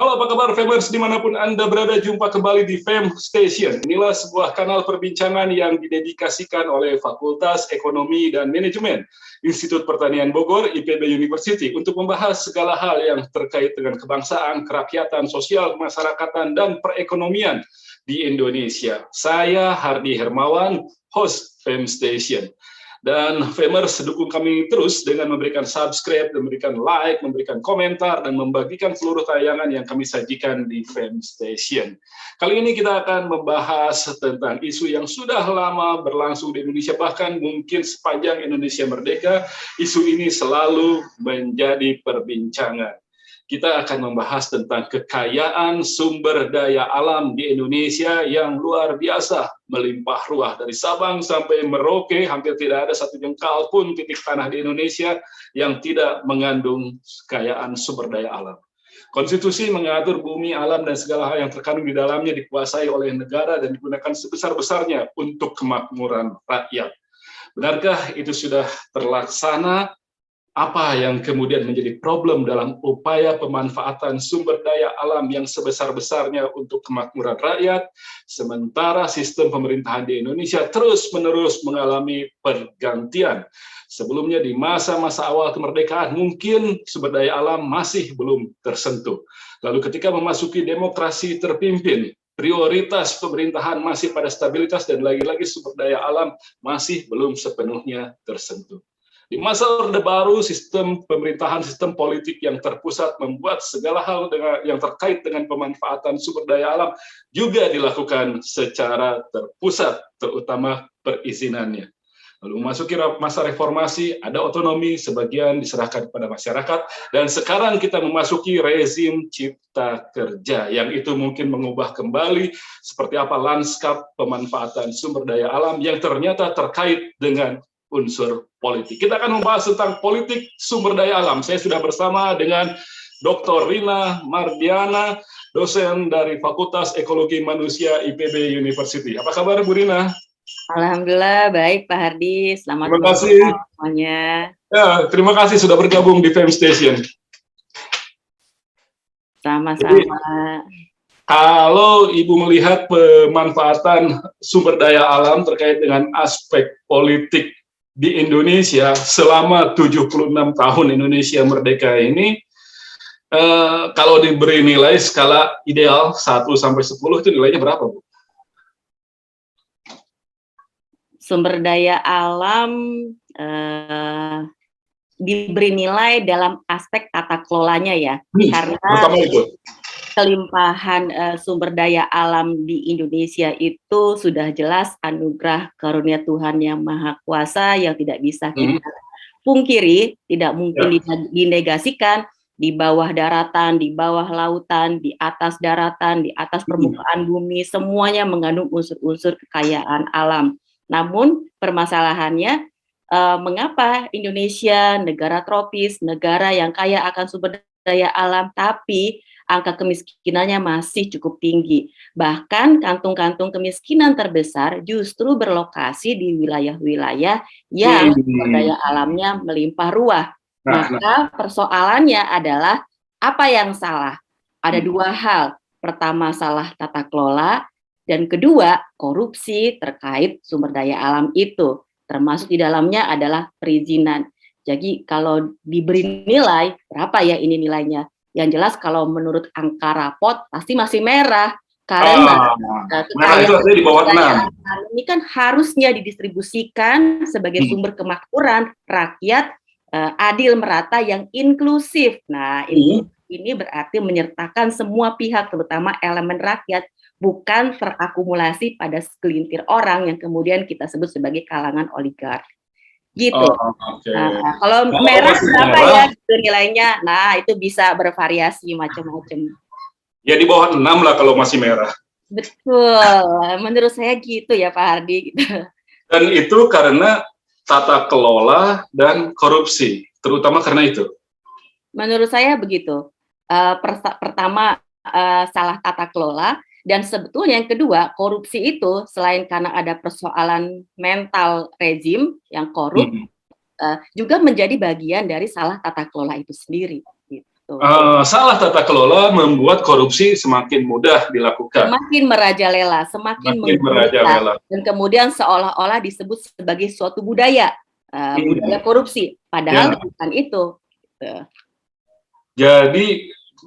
Halo, apa kabar Famers dimanapun Anda berada, jumpa kembali di Fam Station. Inilah sebuah kanal perbincangan yang didedikasikan oleh Fakultas Ekonomi dan Manajemen Institut Pertanian Bogor, IPB University, untuk membahas segala hal yang terkait dengan kebangsaan, kerakyatan, sosial, kemasyarakatan, dan perekonomian di Indonesia. Saya Hardi Hermawan, host Fam Station. Dan Famers dukung kami terus dengan memberikan subscribe, memberikan like, memberikan komentar, dan membagikan seluruh tayangan yang kami sajikan di Fam Station. Kali ini kita akan membahas tentang isu yang sudah lama berlangsung di Indonesia, bahkan mungkin sepanjang Indonesia merdeka, isu ini selalu menjadi perbincangan. Kita akan membahas tentang kekayaan sumber daya alam di Indonesia yang luar biasa, melimpah ruah dari Sabang sampai Merauke, hampir tidak ada satu jengkal pun titik tanah di Indonesia yang tidak mengandung kekayaan sumber daya alam. Konstitusi mengatur bumi, alam, dan segala hal yang terkandung di dalamnya dikuasai oleh negara dan digunakan sebesar-besarnya untuk kemakmuran rakyat. Benarkah itu sudah terlaksana? Apa yang kemudian menjadi problem dalam upaya pemanfaatan sumber daya alam yang sebesar-besarnya untuk kemakmuran rakyat, sementara sistem pemerintahan di Indonesia terus-menerus mengalami pergantian. Sebelumnya di masa-masa awal kemerdekaan mungkin sumber daya alam masih belum tersentuh. Lalu ketika memasuki demokrasi terpimpin, prioritas pemerintahan masih pada stabilitas dan lagi-lagi sumber daya alam masih belum sepenuhnya tersentuh. Di masa Orde Baru, sistem pemerintahan, sistem politik yang terpusat membuat segala hal yang terkait dengan pemanfaatan sumber daya alam juga dilakukan secara terpusat, terutama perizinannya. Lalu memasuki masa reformasi, ada otonomi, sebagian diserahkan kepada masyarakat, dan sekarang kita memasuki rezim cipta kerja, yang itu mungkin mengubah kembali seperti apa lanskap pemanfaatan sumber daya alam yang ternyata terkait dengan unsur politik. Kita akan membahas tentang politik sumber daya alam. Saya sudah bersama dengan Dr. Rina Mardiana, dosen dari Fakultas Ekologi Manusia IPB University. Apa kabar Bu Rina? Alhamdulillah baik Pak Hardi. Selamat terima kasih semuanya. Ya, terima kasih sudah bergabung di Fam Station. Sama-sama. Kalau Ibu melihat pemanfaatan sumber daya alam terkait dengan aspek politik di Indonesia selama 76 tahun Indonesia merdeka ini, kalau diberi nilai skala ideal 1 sampai 10 itu nilainya berapa, Bu? Sumber daya alam diberi nilai dalam aspek tata kelolanya ya, karena kelimpahan sumber daya alam di Indonesia itu sudah jelas anugerah karunia Tuhan yang Maha Kuasa yang tidak bisa kita pungkiri, tidak mungkin dinegasikan. Di bawah daratan, di bawah lautan, di atas daratan, di atas permukaan bumi, semuanya mengandung unsur-unsur kekayaan alam. Namun permasalahannya, mengapa Indonesia, negara tropis, negara yang kaya akan sumber daya alam, tapi angka kemiskinannya masih cukup tinggi. Bahkan kantung-kantung kemiskinan terbesar justru berlokasi di wilayah-wilayah yang sumber daya alamnya melimpah ruah. Maka persoalannya adalah apa yang salah? Ada dua hal. Pertama, salah tata kelola, dan kedua, korupsi terkait sumber daya alam itu. Termasuk di dalamnya adalah perizinan. Jadi kalau diberi nilai, berapa ya ini nilainya? Yang jelas kalau menurut angka rapot pasti masih merah. Karena kekayaan di bawah 6. Ini kan harusnya didistribusikan sebagai sumber kemakmuran rakyat, adil, merata, yang inklusif. Nah, ini berarti menyertakan semua pihak, terutama elemen rakyat, bukan terakumulasi pada segelintir orang yang kemudian kita sebut sebagai kalangan oligark. Gitu. Kalau merah berapa ya nilainya? Nah, itu bisa bervariasi macam-macam. Ya di bawah 6 lah kalau masih merah. Betul, menurut saya gitu ya Pak Hardi. Dan itu karena tata kelola dan korupsi, terutama karena itu. Menurut saya begitu. Pertama, salah tata kelola, dan sebetulnya yang kedua, korupsi itu selain karena ada persoalan mental rezim yang korup, juga menjadi bagian dari salah tata kelola itu sendiri. Gitu. Salah tata kelola membuat korupsi semakin mudah dilakukan. Semakin merajalela, semakin menggeliat, dan kemudian seolah-olah disebut sebagai suatu budaya, budaya korupsi. Padahal bukan itu. Jadi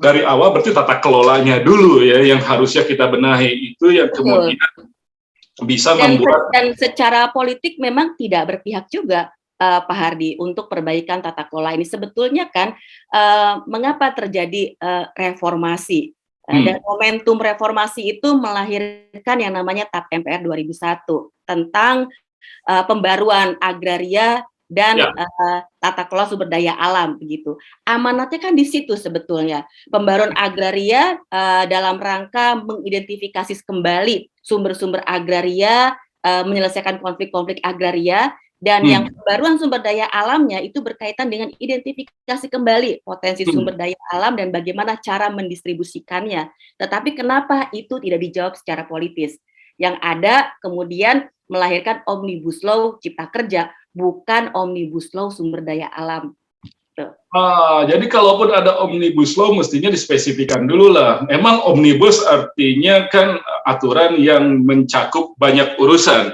dari awal berarti tata kelolanya dulu ya yang harusnya kita benahi, itu yang kemudian bisa membuat. Dan secara politik memang tidak berpihak juga, Pak Hardy, untuk perbaikan tata kelola ini. Sebetulnya kan mengapa terjadi reformasi, dan momentum reformasi itu melahirkan yang namanya TAP MPR 2001 tentang pembaruan agraria dan tata kelola sumber daya alam, begitu. Amanatnya kan di situ sebetulnya, pembaruan agraria dalam rangka mengidentifikasi kembali sumber-sumber agraria, menyelesaikan konflik-konflik agraria, dan yang pembaruan sumber daya alamnya itu berkaitan dengan identifikasi kembali potensi sumber daya alam dan bagaimana cara mendistribusikannya. Tetapi kenapa itu tidak dijawab secara politis? Yang ada kemudian melahirkan Omnibus Law Cipta Kerja, bukan Omnibus Law sumber daya alam. Jadi kalaupun ada Omnibus Law mestinya dispesifikan dulu lah. Emang Omnibus artinya kan aturan yang mencakup banyak urusan,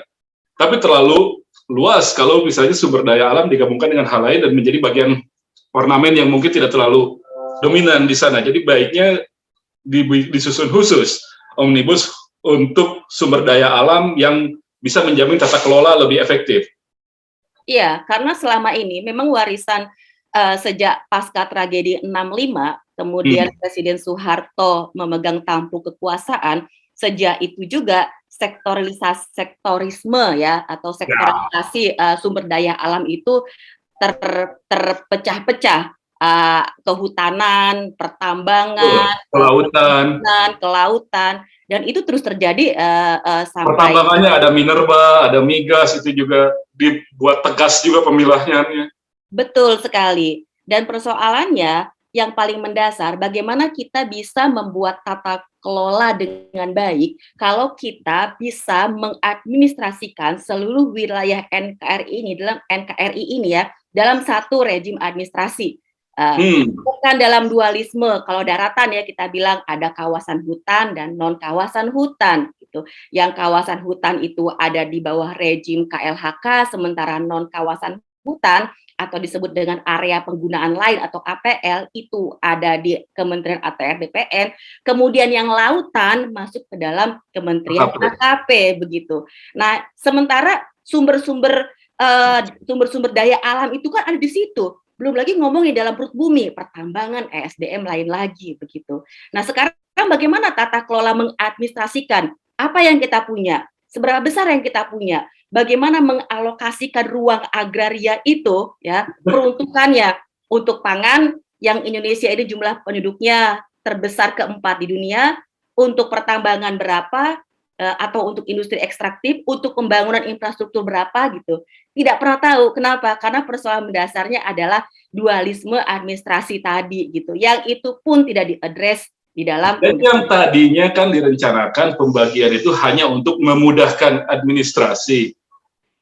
tapi terlalu luas kalau misalnya sumber daya alam digabungkan dengan hal lain dan menjadi bagian ornamen yang mungkin tidak terlalu dominan di sana. Jadi baiknya disusun khusus Omnibus untuk sumber daya alam yang bisa menjamin tata kelola lebih efektif. Iya, karena selama ini memang warisan sejak pasca tragedi 65, kemudian Presiden Soeharto memegang tampuk kekuasaan, sejak itu juga sektorisme ya, atau sektorisasi sumber daya alam itu terpecah-pecah, kehutanan, pertambangan, kelautan, dan itu terus terjadi sampai pertambangannya ada minerba, ada migas, itu juga dibuat tegas juga pemilahannya. Betul sekali. Dan persoalannya yang paling mendasar, bagaimana kita bisa membuat tata kelola dengan baik kalau kita bisa mengadministrasikan seluruh wilayah NKRI ini ya dalam satu rejim administrasi. Bukan dalam dualisme. Kalau daratan ya kita bilang ada kawasan hutan dan non kawasan hutan gitu. Yang kawasan hutan itu ada di bawah rejim KLHK, sementara non kawasan hutan atau disebut dengan area penggunaan lain atau APL itu ada di Kementerian ATR BPN. Kemudian yang lautan masuk ke dalam Kementerian AKP begitu. Nah, sementara sumber-sumber daya alam itu kan ada di situ. Belum lagi ngomongin dalam perut bumi, pertambangan, ESDM lain lagi begitu. Nah, sekarang bagaimana tata kelola mengadministrasikan apa yang kita punya? Seberapa besar yang kita punya? Bagaimana mengalokasikan ruang agraria itu ya, peruntukannya untuk pangan yang Indonesia ini jumlah penduduknya terbesar keempat di dunia, untuk pertambangan berapa, atau untuk industri ekstraktif, untuk pembangunan infrastruktur berapa gitu. Tidak pernah tahu. Kenapa? Karena persoalan mendasarnya adalah dualisme administrasi tadi gitu. Yang itu pun tidak diadres di dalam. Dan yang tadinya kan direncanakan pembagian itu hanya untuk memudahkan administrasi.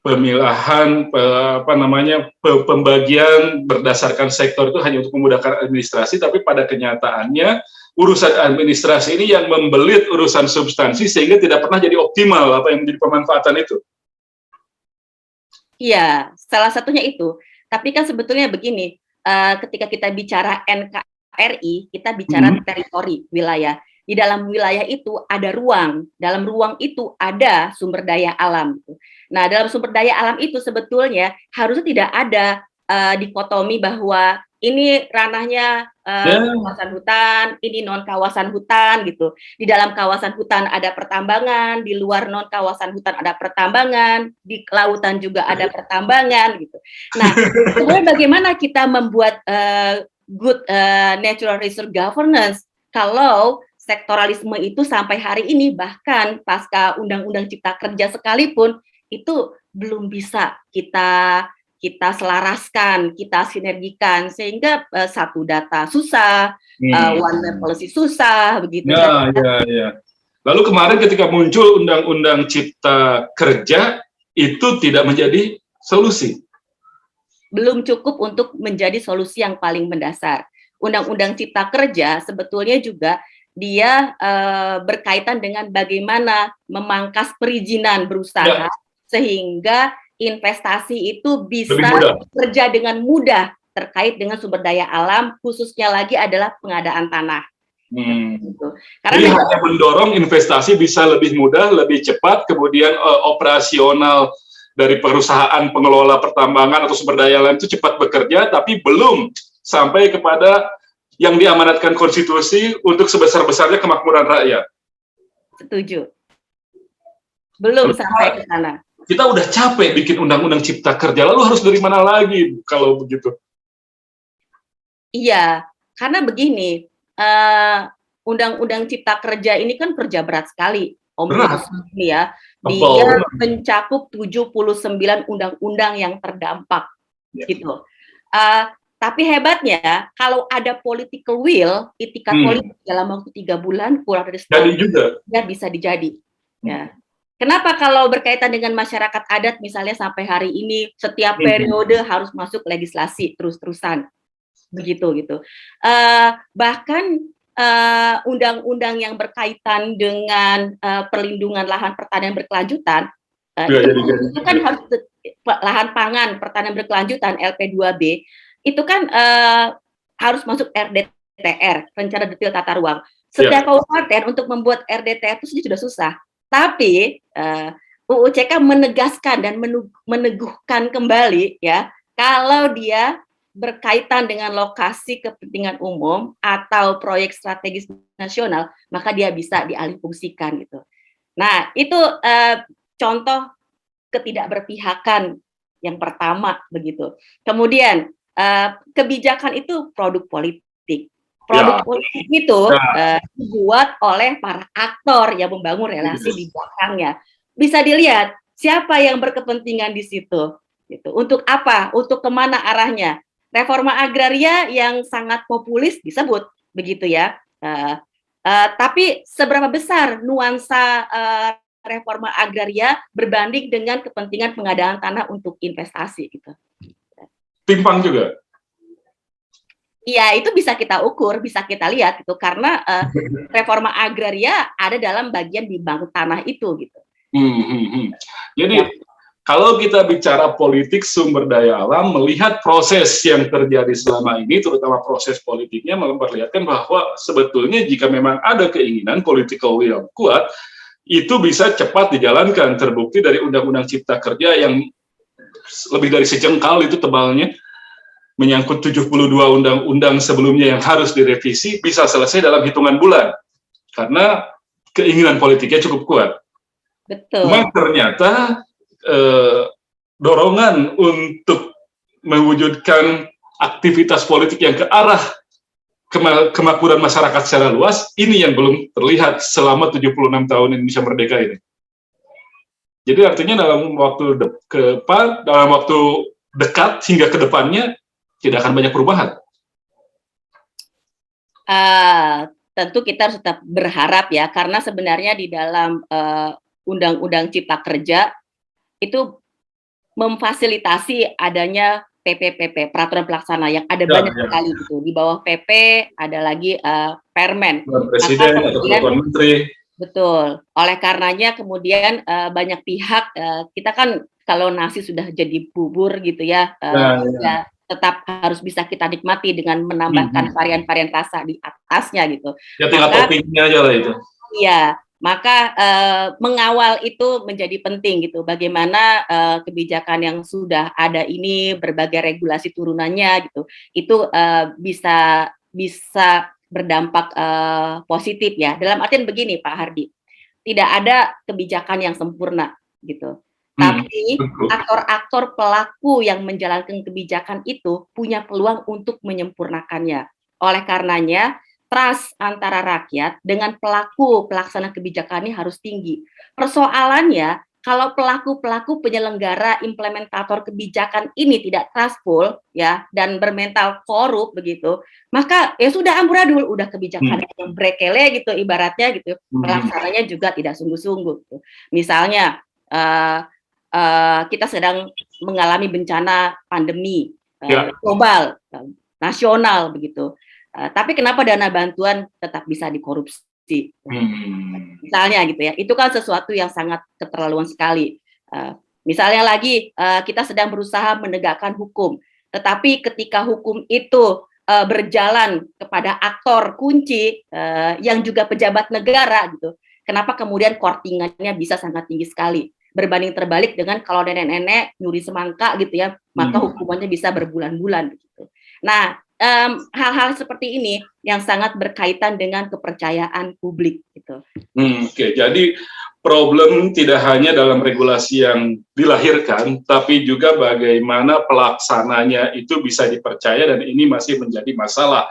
Pemilahan pembagian berdasarkan sektor itu hanya untuk memudahkan administrasi, tapi pada kenyataannya urusan administrasi ini yang membelit urusan substansi sehingga tidak pernah jadi optimal apa yang menjadi pemanfaatan itu. Iya, salah satunya itu. Tapi kan sebetulnya begini, ketika kita bicara NKRI, kita bicara teritori wilayah. Di dalam wilayah itu ada ruang, dalam ruang itu ada sumber daya alam. Nah, dalam sumber daya alam itu sebetulnya harusnya tidak ada dikotomi bahwa ini ranahnya kawasan hutan, ini non kawasan hutan gitu. Di dalam kawasan hutan ada pertambangan, di luar non kawasan hutan ada pertambangan, di kelautan juga ada pertambangan gitu. Nah, kemudian bagaimana kita membuat good natural resource governance kalau sektoralisme itu sampai hari ini, bahkan pasca Undang-Undang Cipta Kerja sekalipun, itu belum bisa kita selaraskan, kita sinergikan, sehingga satu data susah, one map policy susah, begitu. Ya. Lalu kemarin ketika muncul Undang-Undang Cipta Kerja, itu tidak menjadi solusi. Belum cukup untuk menjadi solusi yang paling mendasar. Undang-Undang Cipta Kerja sebetulnya juga dia berkaitan dengan bagaimana memangkas perizinan berusaha sehingga investasi itu bisa bekerja dengan mudah terkait dengan sumber daya alam, khususnya lagi adalah pengadaan tanah. Karena jadi hanya mendorong investasi bisa lebih mudah, lebih cepat, kemudian operasional dari perusahaan pengelola pertambangan atau sumber daya alam itu cepat bekerja, tapi belum sampai kepada yang diamanatkan konstitusi untuk sebesar-besarnya kemakmuran rakyat. Setuju. Belum sampai ke sana. Kita udah capek bikin undang-undang cipta kerja, lalu harus dari mana lagi kalau begitu? Iya, karena begini, undang-undang cipta kerja ini kan kerja berat sekali, Omnibus ini ya. Dia mencakup 79 undang-undang yang terdampak, gitu. Tapi hebatnya, kalau ada political will, itikat politik dalam waktu 3 bulan, kurang dari setahun, dia bisa dijadi. Ya. Kenapa kalau berkaitan dengan masyarakat adat, misalnya sampai hari ini, setiap periode harus masuk legislasi terus-terusan, begitu gitu. Bahkan undang-undang yang berkaitan dengan perlindungan lahan pertanian berkelanjutan, itu kan harus lahan pangan pertanian berkelanjutan LP2B, itu kan harus masuk RDTR, rencana detail tata ruang. Setiap kabupaten untuk membuat RDTR itu sudah susah, tapi UU CK menegaskan dan meneguhkan kembali ya, kalau dia berkaitan dengan lokasi kepentingan umum atau proyek strategis nasional, maka dia bisa dialihfungsikan gitu. Nah, itu contoh ketidakberpihakan yang pertama begitu. Kemudian kebijakan itu produk politik. Produk politik itu dibuat oleh para aktor yang membangun relasi di belakangnya. Bisa dilihat siapa yang berkepentingan di situ. Gitu. Untuk apa? Untuk kemana arahnya? Reforma agraria yang sangat populis disebut begitu ya. Tapi seberapa besar nuansa reforma agraria berbanding dengan kepentingan pengadaan tanah untuk investasi gitu. Timpang juga. Iya, itu bisa kita ukur, bisa kita lihat itu karena reforma agraria ada dalam bagian di bank tanah itu gitu. Jadi kalau kita bicara politik sumber daya alam, melihat proses yang terjadi selama ini, terutama proses politiknya, memperlihatkan bahwa sebetulnya jika memang ada keinginan political will yang kuat, itu bisa cepat dijalankan. Terbukti dari Undang-Undang Cipta Kerja yang lebih dari sejengkal itu tebalnya, menyangkut 72 undang-undang sebelumnya yang harus direvisi, bisa selesai dalam hitungan bulan. Karena keinginan politiknya cukup kuat. Betul. Cuma ternyata dorongan untuk mewujudkan aktivitas politik yang ke arah kemakmuran masyarakat secara luas, ini yang belum terlihat selama 76 tahun Indonesia merdeka ini. Jadi artinya dalam waktu dekat hingga ke depannya tidak akan banyak perubahan. Tentu kita harus tetap berharap ya, karena sebenarnya di dalam Undang-Undang Cipta Kerja itu memfasilitasi adanya PPPP, peraturan pelaksana yang ada banyak sekali gitu. Di bawah PP ada lagi Permen. Presiden atau peraturan menteri. Betul. Oleh karenanya kemudian banyak pihak, kita kan kalau nasi sudah jadi bubur gitu ya, ya tetap harus bisa kita nikmati dengan menambahkan varian-varian rasa di atasnya gitu. Ya tinggal toppingnya aja lah itu. Iya, maka mengawal itu menjadi penting gitu. Bagaimana kebijakan yang sudah ada ini, berbagai regulasi turunannya gitu, itu bisa berdampak positif ya. Dalam artian begini Pak Hardi, tidak ada kebijakan yang sempurna gitu. Tapi aktor-aktor pelaku yang menjalankan kebijakan itu punya peluang untuk menyempurnakannya. Oleh karenanya, trust antara rakyat dengan pelaku pelaksana kebijakan ini harus tinggi. Persoalannya, kalau pelaku-pelaku penyelenggara implementator kebijakan ini tidak trustful ya dan bermental korup begitu, maka ya sudah amburadul, udah kebijakan yang brekele gitu ibaratnya gitu, pelaksananya juga tidak sungguh-sungguh gitu. Misalnya kita sedang mengalami bencana pandemi global, nasional begitu. Tapi kenapa dana bantuan tetap bisa dikorupsi? Misalnya gitu ya, itu kan sesuatu yang sangat keterlaluan sekali. Misalnya lagi kita sedang berusaha menegakkan hukum, tetapi ketika hukum itu berjalan kepada aktor kunci yang juga pejabat negara gitu, kenapa kemudian kortingannya bisa sangat tinggi sekali? Berbanding terbalik dengan kalau nenek-nenek nyuri semangka gitu ya, maka hukumannya bisa berbulan-bulan gitu. Nah, hal-hal seperti ini yang sangat berkaitan dengan kepercayaan publik gitu. Oke, jadi problem tidak hanya dalam regulasi yang dilahirkan, tapi juga bagaimana pelaksananya itu bisa dipercaya, dan ini masih menjadi masalah.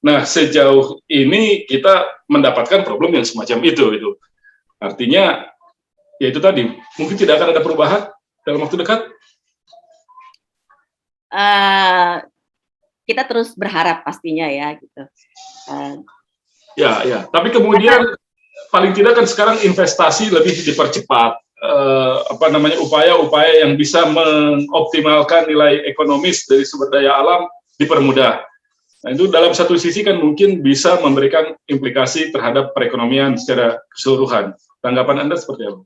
Nah, sejauh ini kita mendapatkan problem yang semacam itu. Artinya, ya itu tadi, mungkin tidak akan ada perubahan dalam waktu dekat. Kita terus berharap pastinya ya gitu. Ya. Tapi kemudian paling tidak kan sekarang investasi lebih dipercepat. Upaya-upaya yang bisa mengoptimalkan nilai ekonomis dari sumber daya alam dipermudah. Nah, itu dalam satu sisi kan mungkin bisa memberikan implikasi terhadap perekonomian secara keseluruhan. Tanggapan Anda seperti apa?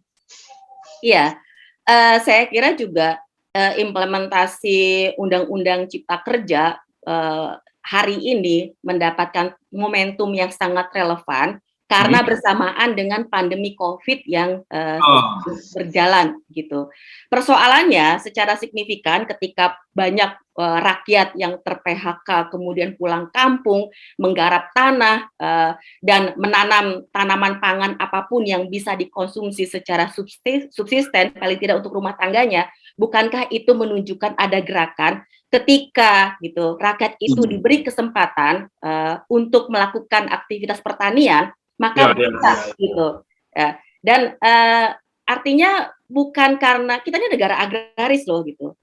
Iya, saya kira juga implementasi Undang-Undang Cipta Kerja hari ini mendapatkan momentum yang sangat relevan karena bersamaan dengan pandemi COVID yang berjalan gitu. Persoalannya secara signifikan ketika banyak rakyat yang ter-PHK kemudian pulang kampung, menggarap tanah dan menanam tanaman pangan apapun yang bisa dikonsumsi secara subsisten, paling tidak untuk rumah tangganya, bukankah itu menunjukkan ada gerakan ketika gitu rakyat itu diberi kesempatan untuk melakukan aktivitas pertanian, maka bisa gitu ya. Dan artinya bukan karena kita ini negara agraris loh gitu.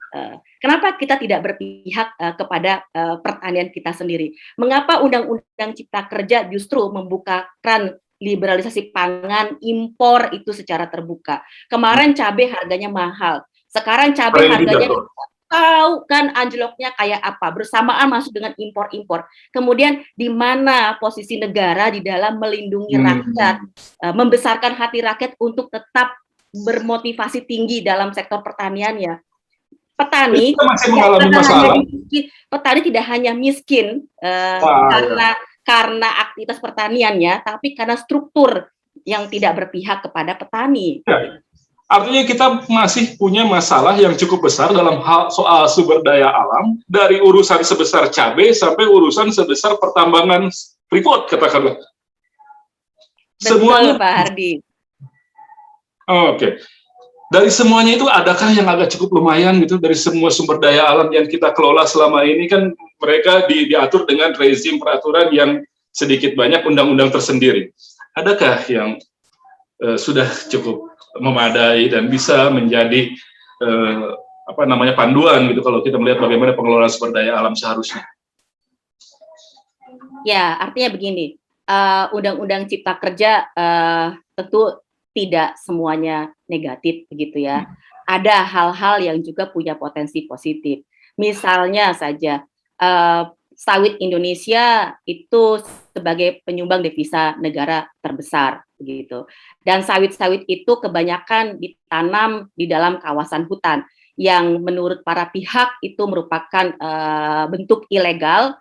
Kenapa kita tidak berpihak kepada pertanian kita sendiri? Mengapa Undang-Undang Cipta Kerja justru membuka keran liberalisasi pangan impor itu secara terbuka? Kemarin cabai harganya mahal, sekarang cabai harganya tahu kan anjloknya kayak apa, bersamaan masuk dengan impor-impor. Kemudian di mana posisi negara di dalam melindungi rakyat, membesarkan hati rakyat untuk tetap bermotivasi tinggi dalam sektor pertaniannya. Petani masih mengalami masalah. Petani tidak hanya miskin karena aktivitas pertaniannya, tapi karena struktur yang tidak berpihak kepada petani. Ya. Artinya kita masih punya masalah yang cukup besar dalam hal soal sumber daya alam, dari urusan sebesar cabai sampai urusan sebesar pertambangan freeport, katakanlah. Betul, semuanya, Pak Hardi. Oke. Dari semuanya itu, adakah yang agak cukup lumayan gitu, dari semua sumber daya alam yang kita kelola selama ini, kan mereka diatur dengan rezim peraturan yang sedikit banyak undang-undang tersendiri. Adakah yang sudah cukup memadai dan bisa menjadi panduan gitu kalau kita melihat bagaimana pengelolaan sumber daya alam seharusnya? Ya, artinya begini, Undang-Undang Cipta Kerja tentu tidak semuanya negatif begitu ya. Ada hal-hal yang juga punya potensi positif. Misalnya saja sawit Indonesia itu sebagai penyumbang devisa negara terbesar begitu. Dan sawit-sawit itu kebanyakan ditanam di dalam kawasan hutan yang menurut para pihak itu merupakan bentuk ilegal,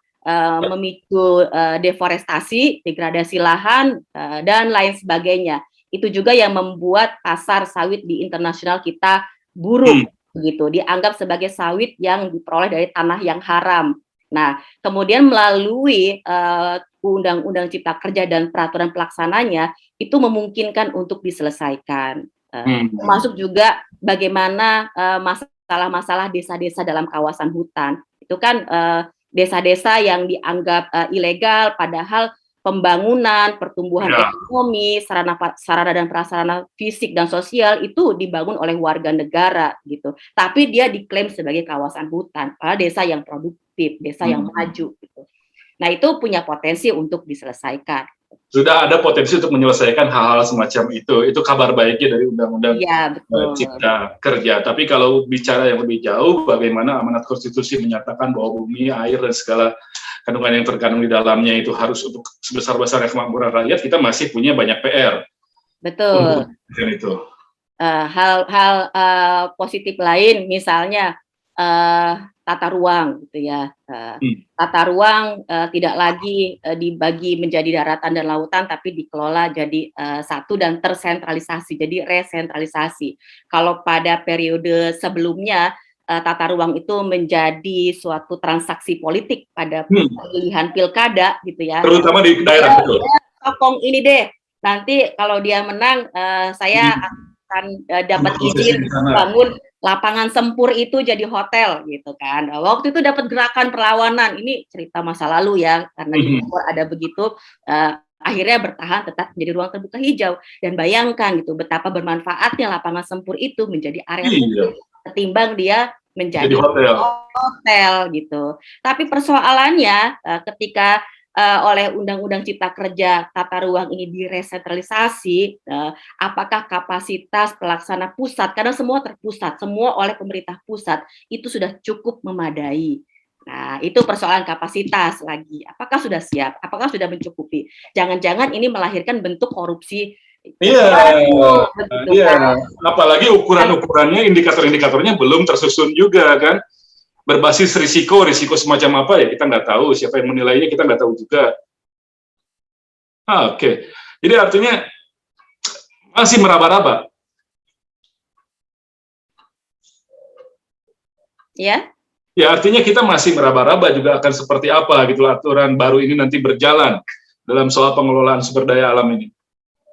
memicu deforestasi, degradasi lahan dan lain sebagainya. Itu juga yang membuat pasar sawit di internasional kita buruk begitu, dianggap sebagai sawit yang diperoleh dari tanah yang haram. Nah, kemudian melalui Undang-Undang Cipta Kerja dan peraturan pelaksananya itu memungkinkan untuk diselesaikan. Termasuk juga bagaimana masalah-masalah desa-desa dalam kawasan hutan. Itu kan desa-desa yang dianggap ilegal, padahal pembangunan, pertumbuhan ekonomi, sarana dan prasarana fisik dan sosial itu dibangun oleh warga negara gitu. Tapi dia diklaim sebagai kawasan hutan, padahal desa yang produktif, desa yang maju gitu. Nah, itu punya potensi untuk diselesaikan. Sudah ada potensi untuk menyelesaikan hal-hal semacam itu. Itu kabar baiknya dari Undang-Undang Cipta Kerja. Tapi kalau bicara yang lebih jauh, bagaimana amanat konstitusi menyatakan bahwa bumi, air, dan segala kandungan yang terkandung di dalamnya itu harus untuk sebesar-besarnya kemakmuran rakyat, kita masih punya banyak PR Betul. untuk itu. Hal-hal positif lain misalnya tata ruang gitu ya. Tata ruang tidak lagi dibagi menjadi daratan dan lautan, tapi dikelola jadi satu dan tersentralisasi, jadi resentralisasi. Kalau pada periode sebelumnya tata ruang itu menjadi suatu transaksi politik pada pemilihan pilkada gitu ya. Terutama di daerah, betul. Sokong ini deh, nanti kalau dia menang saya akan dapat izin bangun lapangan sempur itu jadi hotel gitu kan. Waktu itu dapat gerakan perlawanan, ini cerita masa lalu ya, karena di Bogor ada begitu, akhirnya bertahan tetap menjadi ruang terbuka hijau. Dan bayangkan gitu betapa bermanfaatnya lapangan sempur itu menjadi area publik ketimbang dia menjadi hotel gitu. Tapi persoalannya ketika oleh Undang-Undang Cipta Kerja tata ruang ini diresentralisasi, apakah kapasitas pelaksana pusat, karena semua terpusat, semua oleh pemerintah pusat, itu sudah cukup memadai. Nah, itu persoalan kapasitas lagi. Apakah sudah siap? Apakah sudah mencukupi? Jangan-jangan ini melahirkan bentuk korupsi. Iya, apalagi ukuran-ukurannya, indikator-indikatornya belum tersusun juga kan. Berbasis risiko semacam apa ya kita nggak tahu, siapa yang menilainya kita nggak tahu juga. Oke. Jadi artinya masih meraba-raba. Ya? Ya artinya kita masih meraba-raba juga akan seperti apa gitu aturan baru ini nanti berjalan dalam soal pengelolaan sumber daya alam ini.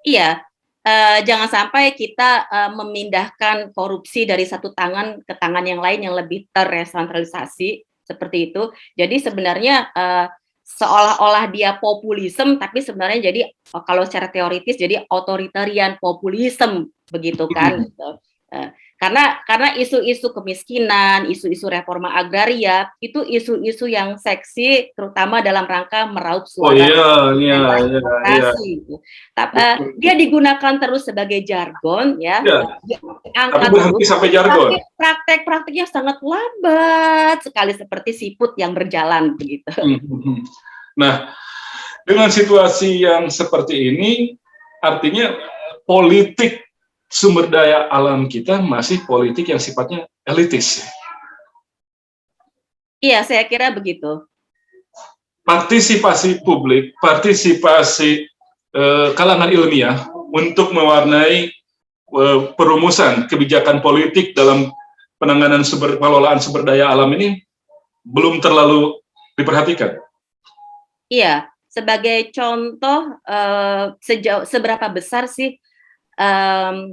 Iya. Jangan sampai kita memindahkan korupsi dari satu tangan ke tangan yang lain yang lebih tersentralisasi seperti itu. Jadi sebenarnya seolah-olah dia populisme, tapi sebenarnya jadi kalau secara teoritis jadi authoritarian populisme begitu kan. Karena isu-isu kemiskinan, isu-isu reforma agraria itu isu-isu yang seksi, terutama dalam rangka meraup suara demokrasi. Dia digunakan terus sebagai jargon, ya. Tapi berhenti sampai jargon. Praktek-prakteknya sangat lambat sekali, seperti siput yang berjalan begitu. Nah, dengan situasi yang seperti ini, artinya politik sumber daya alam kita masih politik yang sifatnya elitis. Iya, saya kira begitu. Partisipasi publik, partisipasi kalangan ilmiah untuk mewarnai perumusan kebijakan politik dalam penanganan pengelolaan sumber daya alam ini belum terlalu diperhatikan. Iya, sebagai contoh, seberapa besar sih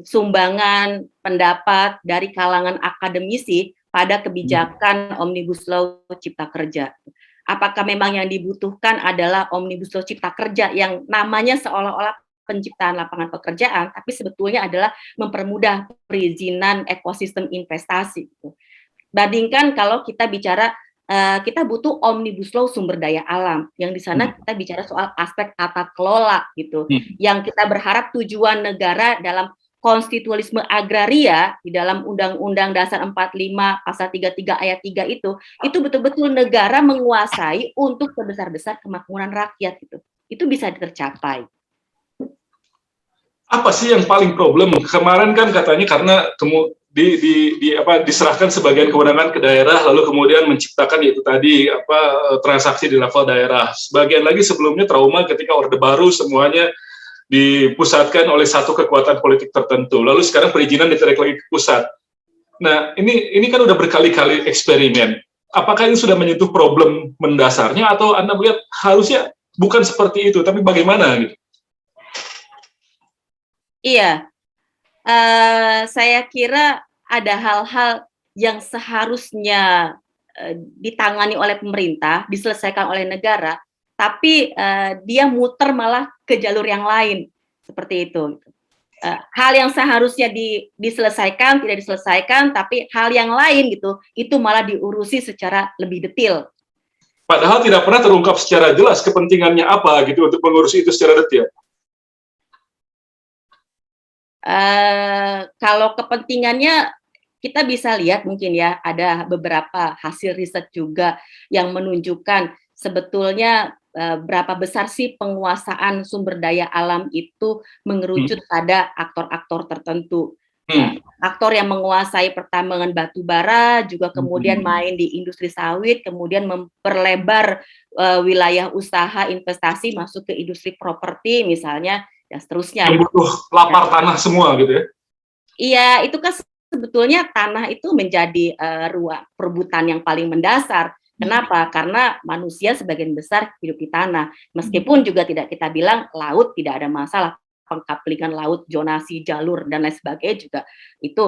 sumbangan pendapat dari kalangan akademisi pada kebijakan Omnibus Law Cipta Kerja? Apakah memang yang dibutuhkan adalah Omnibus Law Cipta Kerja yang namanya seolah-olah penciptaan lapangan pekerjaan, tapi sebetulnya adalah mempermudah perizinan ekosistem investasi. Bandingkan kalau kita bicara kita butuh Omnibus Law sumber daya alam, yang di sana kita bicara soal aspek tata kelola gitu, yang kita berharap tujuan negara dalam konstitualisme agraria di dalam Undang-Undang Dasar 45 Pasal 33 Ayat 3 itu betul-betul negara menguasai untuk sebesar-besar kemakmuran rakyat gitu. Itu bisa tercapai. Apa sih yang paling problem? Kemarin kan katanya karena diserahkan sebagian kewenangan ke daerah, lalu kemudian menciptakan yaitu tadi transaksi di level daerah. Sebagian lagi sebelumnya trauma ketika Orde Baru semuanya dipusatkan oleh satu kekuatan politik tertentu. Lalu sekarang perizinan ditarik lagi ke pusat. Nah, ini kan udah berkali-kali eksperimen. Apakah ini sudah menyentuh problem mendasarnya atau Anda melihat harusnya bukan seperti itu, tapi bagaimana gitu? Iya, saya kira ada hal-hal yang seharusnya ditangani oleh pemerintah, diselesaikan oleh negara, tapi dia muter malah ke jalur yang lain, seperti itu. Hal yang seharusnya diselesaikan, tidak diselesaikan, tapi hal yang lain gitu, itu malah diurusi secara lebih detail. Padahal tidak pernah terungkap secara jelas kepentingannya apa gitu untuk mengurusi itu secara detail. Kalau kepentingannya kita bisa lihat mungkin ya ada beberapa hasil riset juga yang menunjukkan sebetulnya berapa besar sih penguasaan sumber daya alam itu mengerucut pada aktor-aktor tertentu. Aktor yang menguasai pertambangan batu bara, juga kemudian main di industri sawit, kemudian memperlebar wilayah usaha investasi masuk ke industri properti misalnya, dan seterusnya. Yang butuh lapar tanah semua gitu ya? Iya, itu kan sebetulnya tanah itu menjadi ruang perebutan yang paling mendasar. Kenapa? Karena manusia sebagian besar hidup di tanah. Meskipun juga tidak kita bilang laut tidak ada masalah, pengkaplikan laut, zonasi, jalur, dan lain sebagainya juga itu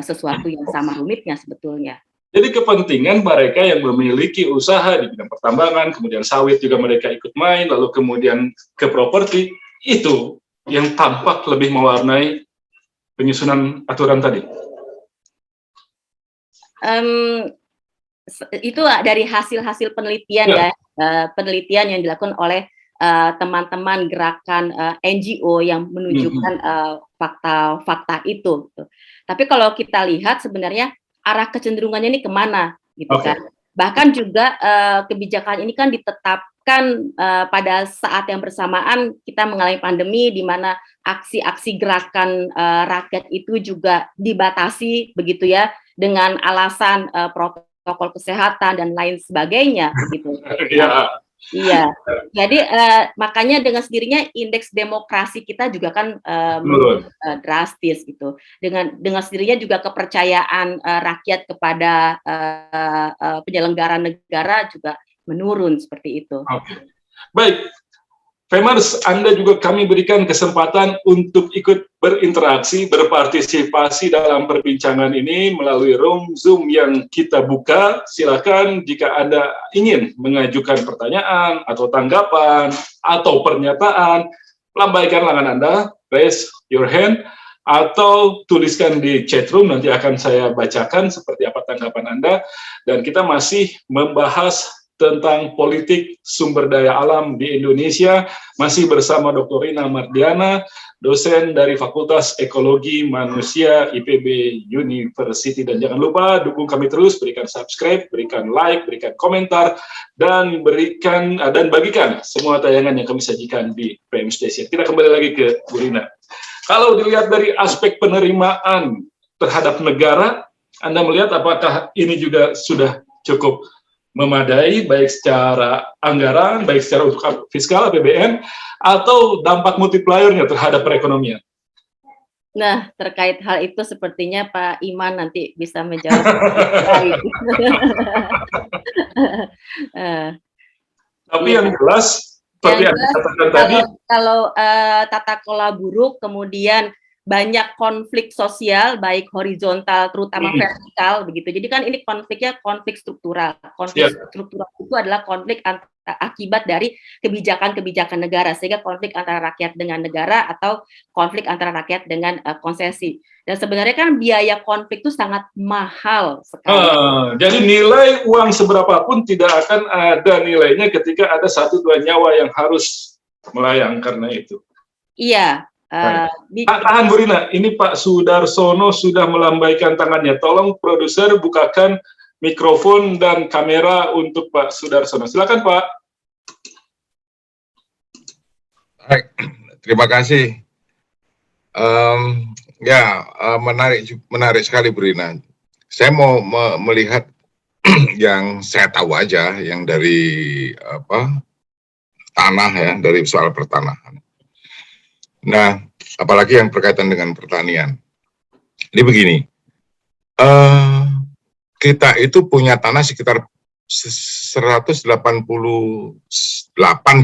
sesuatu yang sama rumitnya sebetulnya. Jadi kepentingan mereka yang memiliki usaha di bidang pertambangan, kemudian sawit juga mereka ikut main, lalu kemudian ke properti, itu yang tampak lebih mewarnai penyusunan aturan tadi. Itu dari hasil-hasil penelitian ya, penelitian yang dilakukan oleh teman-teman gerakan NGO yang menunjukkan fakta-fakta itu. Tapi kalau kita lihat sebenarnya arah kecenderungannya ini kemana, gitu kan? Bahkan juga kebijakan ini kan ditetapkan pada saat yang bersamaan kita mengalami pandemi, di mana aksi-aksi gerakan rakyat itu juga dibatasi, begitu ya, dengan alasan protokol kesehatan dan lain sebagainya, begitu. Iya, jadi makanya dengan sendirinya indeks demokrasi kita juga kan drastis gitu. Dengan sendirinya juga kepercayaan rakyat kepada penyelenggara negara juga menurun seperti itu. Baik, Femers, Anda juga kami berikan kesempatan untuk ikut berinteraksi, berpartisipasi dalam perbincangan ini melalui room Zoom yang kita buka. Silakan jika Anda ingin mengajukan pertanyaan atau tanggapan atau pernyataan, lambaikan lengan Anda, raise your hand, atau tuliskan di chat room, nanti akan saya bacakan seperti apa tanggapan Anda. Dan kita masih membahas tentang politik sumber daya alam di Indonesia, masih bersama Dr. Rina Mardiana, dosen dari Fakultas Ekologi Manusia IPB University. Dan jangan lupa dukung kami terus, berikan subscribe, berikan like, berikan komentar, dan bagikan semua tayangan yang kami sajikan di PM Station. Kita kembali lagi ke Bu Rina. Kalau dilihat dari aspek penerimaan terhadap negara, Anda melihat apakah ini juga sudah cukup memadai, baik secara anggaran, baik secara untuk fiskal APBN, atau dampak multipliernya terhadap perekonomian? Nah, terkait hal itu sepertinya Pak Iman nanti bisa menjawab. Tapi yang jelas, seperti yang dikatakan tadi, kalau tata kelola buruk, kemudian banyak konflik sosial, baik horizontal, terutama vertikal, begitu. Jadi kan ini konfliknya konflik struktural. Konflik struktural itu adalah konflik akibat dari kebijakan-kebijakan negara, sehingga konflik antara rakyat dengan negara atau konflik antara rakyat dengan konsesi. Dan sebenarnya kan biaya konflik itu sangat mahal sekali. Jadi nilai uang seberapapun tidak akan ada nilainya ketika ada 1-2 nyawa yang harus melayang karena itu. Iya. Tahan Bu Rina, ini Pak Sudarsono sudah melambaikan tangannya. Tolong produser bukakan mikrofon dan kamera untuk Pak Sudarsono. Silakan Pak. Baik, terima kasih. Menarik sekali Bu Rina. Saya mau melihat yang saya tahu aja, yang dari tanah ya, dari soal pertanahan. Nah, apalagi yang berkaitan dengan pertanian. Ini begini, kita itu punya tanah sekitar 188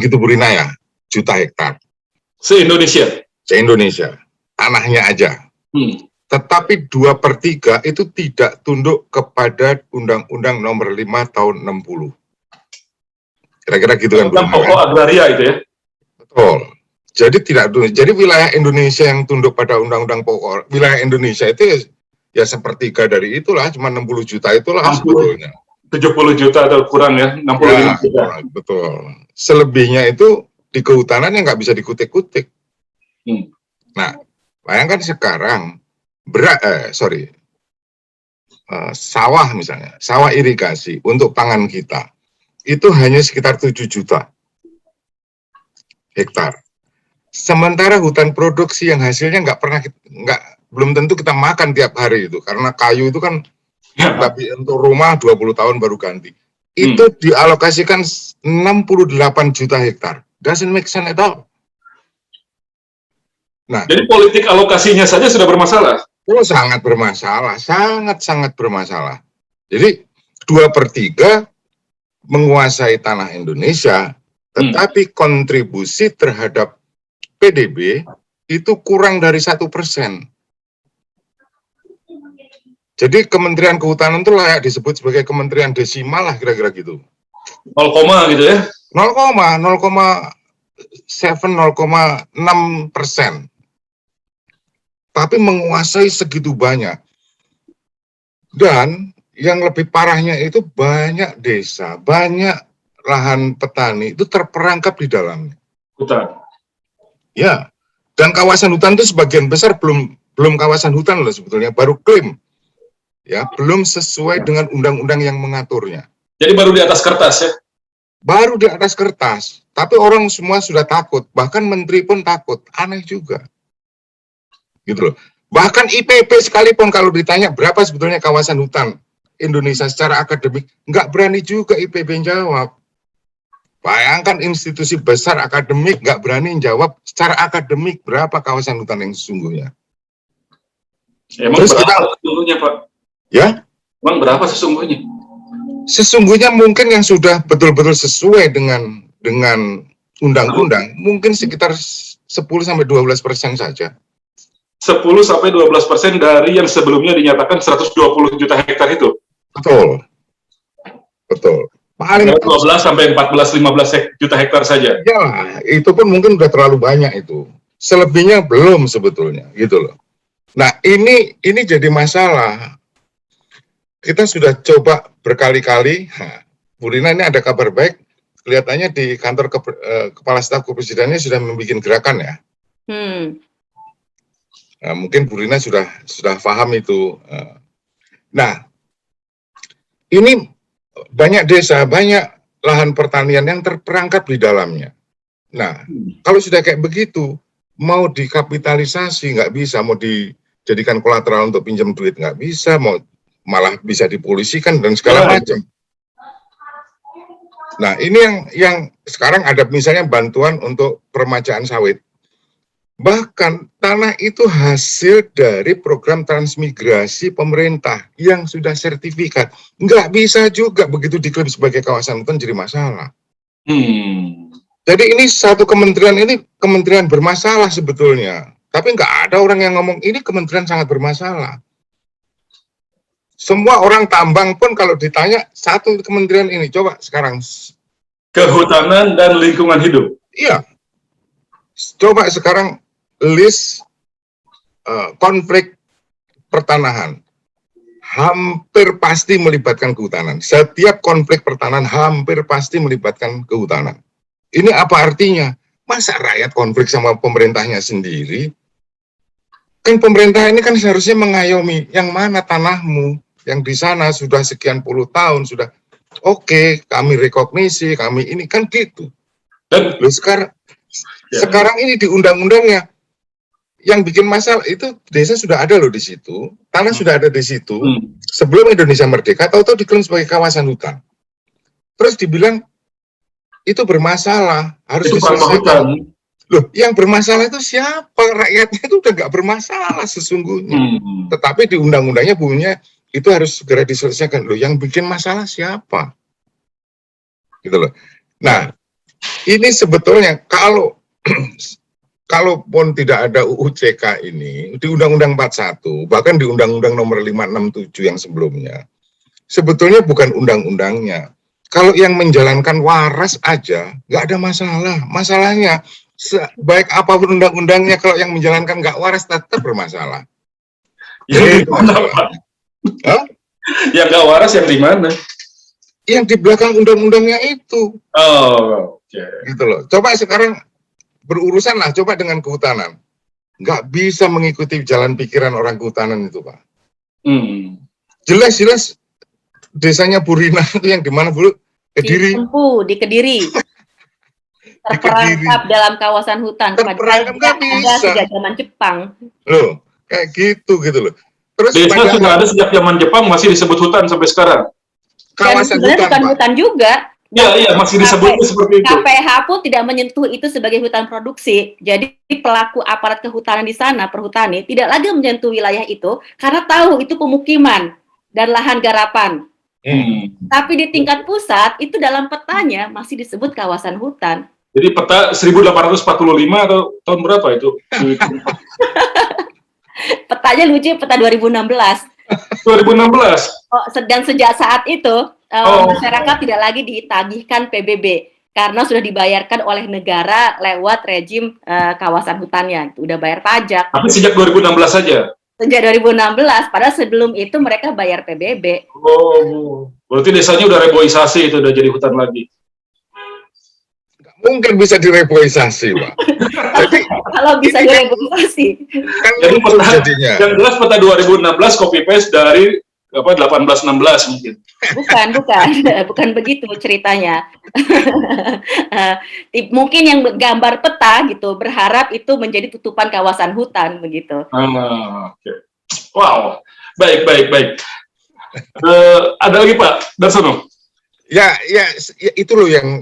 gitu Bu Rina ya, juta hektar. Se-Indonesia? Se-Indonesia, tanahnya aja. Tetapi 2/3 itu tidak tunduk kepada Undang-Undang Nomor 5 Tahun 60. Kira-kira gitu kan Bu Rina? Pokok agraria itu ya? Betul. Jadi tidak tunduk. Jadi wilayah Indonesia yang tunduk pada undang-undang pokok wilayah Indonesia itu ya sepertiga dari itulah, cuma 60 juta itulah sebetulnya. 70 juta atau kurang ya, 65 juta. Betul. Selebihnya itu di kehutanan yang nggak bisa dikutik-kutik. Nah, bayangkan sekarang sawah misalnya, sawah irigasi untuk pangan kita itu hanya sekitar 7 juta hektar. Sementara hutan produksi yang hasilnya belum tentu kita makan tiap hari itu, karena kayu itu kan tapi untuk rumah 20 tahun baru ganti. Itu dialokasikan 68 juta hektar. Doesn't make sense at all. Nah, jadi politik alokasinya saja sudah bermasalah. itu sangat bermasalah, sangat bermasalah. Jadi 2/3 menguasai tanah Indonesia, tetapi kontribusi terhadap PDB itu kurang dari 1%. Jadi Kementerian Kehutanan itu layak disebut sebagai kementerian desimal lah, kira-kira gitu. 0, gitu ya? 0,6%. Tapi menguasai segitu banyak. Dan yang lebih parahnya itu banyak desa, banyak lahan petani itu terperangkap di dalamnya. Hutan. Ya, dan kawasan hutan itu sebagian besar belum kawasan hutan loh sebetulnya, baru klaim. Ya, belum sesuai dengan undang-undang yang mengaturnya. Jadi baru di atas kertas ya? Baru di atas kertas, tapi orang semua sudah takut, bahkan menteri pun takut, aneh juga. Gitu loh. Bahkan IPB sekalipun kalau ditanya berapa sebetulnya kawasan hutan Indonesia secara akademik, nggak berani juga IPB jawab. Bayangkan institusi besar akademik nggak berani jawab secara akademik berapa kawasan hutan yang sesungguhnya. Emang Terus berapa sesungguhnya, Pak? Ya? Emang berapa sesungguhnya? Sesungguhnya mungkin yang sudah betul-betul sesuai dengan undang-undang, mungkin sekitar 10-12% saja. 10-12% dari yang sebelumnya dinyatakan 120 juta hektar itu? Betul. Paling 12-14-15 juta hektar saja? Ya, itu pun mungkin udah terlalu banyak itu. Selebihnya belum sebetulnya, gitu loh. Nah, ini jadi masalah. Kita sudah coba berkali-kali. Bu Rina, ini ada kabar baik. Kelihatannya di kantor Kepala Staf Kepresidenannya sudah membuat gerakan ya. Nah, mungkin Bu Rina sudah paham itu. Nah, ini banyak desa, banyak lahan pertanian yang terperangkap di dalamnya. Nah, kalau sudah kayak begitu, mau dikapitalisasi nggak bisa, mau dijadikan kolateral untuk pinjam duit nggak bisa, mau malah bisa dipolisikan dan segala macam. Nah, ini yang sekarang ada misalnya bantuan untuk permajaan sawit. Bahkan tanah itu hasil dari program transmigrasi pemerintah yang sudah sertifikat. Nggak bisa juga begitu diklaim sebagai kawasan hutan jadi masalah. Jadi ini satu kementerian ini kementerian bermasalah sebetulnya. Tapi nggak ada orang yang ngomong ini kementerian sangat bermasalah. Semua orang tambang pun kalau ditanya satu kementerian ini, coba sekarang. Kehutanan dan lingkungan hidup. Iya. Coba sekarang list konflik pertanahan. Hampir pasti melibatkan kehutanan. Setiap konflik pertanahan hampir pasti melibatkan kehutanan. Ini apa artinya? Masa rakyat konflik sama pemerintahnya sendiri? Kan pemerintah ini kan seharusnya mengayomi yang mana tanahmu, yang di sana sudah sekian puluh tahun, sudah oke, kami rekognisi, kami ini kan gitu. Dan sekarang ini di undang-undangnya yang bikin masalah itu desa sudah ada loh di situ, tanah sudah ada di situ. Sebelum Indonesia merdeka, tahu-tahu diklaim sebagai kawasan hutan. Terus dibilang itu bermasalah, harus diselesaikan. Loh, yang bermasalah itu siapa? Rakyatnya itu udah nggak bermasalah sesungguhnya. Tetapi di undang-undangnya bunyinya itu harus segera diselesaikan. Loh, yang bikin masalah siapa? Gitu loh. Nah, ini sebetulnya kalaupun tidak ada UU CK ini, di Undang-Undang 41, bahkan di Undang-Undang nomor 567 yang sebelumnya, sebetulnya bukan undang-undangnya. Kalau yang menjalankan waras aja, nggak ada masalah. Masalahnya, baik apapun undang-undangnya, kalau yang menjalankan nggak waras, tetap bermasalah. Yang di mana, Pak? Yang nggak waras yang di mana? Yang di belakang undang-undangnya itu. Oh, oke. Gitu loh. Coba sekarang berurusan lah, coba dengan kehutanan. Nggak bisa mengikuti jalan pikiran orang kehutanan itu, Pak. Jelas-jelas desanya Bu Rina itu yang di mana dulu, Kediri. Di Kediri. Terperangkap dalam kawasan hutan. Terperangkap nggak bisa. Sejak zaman Jepang. Loh, kayak gitu loh. Terus desa sudah ada sejak zaman Jepang, masih disebut hutan sampai sekarang. Kawasan dan hutan, bukan Pak. hutan juga. Iya, masih disebutnya seperti itu. KPH pun tidak menyentuh itu sebagai hutan produksi. Jadi pelaku aparat kehutanan di sana, perhutani, tidak lagi menyentuh wilayah itu karena tahu itu pemukiman dan lahan garapan. Tapi di tingkat pusat itu dalam petanya masih disebut kawasan hutan. Jadi peta 1845 atau tahun berapa itu? Petanya lucu, peta 2016. 2016. Dan sejak saat itu masyarakat tidak lagi ditagihkan PBB karena sudah dibayarkan oleh negara lewat rejim kawasan hutannya. Udah bayar pajak. Tapi sejak 2016 saja. Sejak 2016, padahal sebelum itu mereka bayar PBB. Oh, berarti desanya udah reboisasi, itu udah jadi hutan lagi. Mungkin bisa direboisasi, Pak. Jadi kalau bisa direboisasi. Kan jadi peta, jadinya. Yang jelas peta 2016 copy paste dari 1816 mungkin. Bukan begitu ceritanya. Mungkin yang gambar peta gitu berharap itu menjadi tutupan kawasan hutan begitu. Okay. Wow, baik. Ada lagi Pak Darsono? Ya, itu loh yang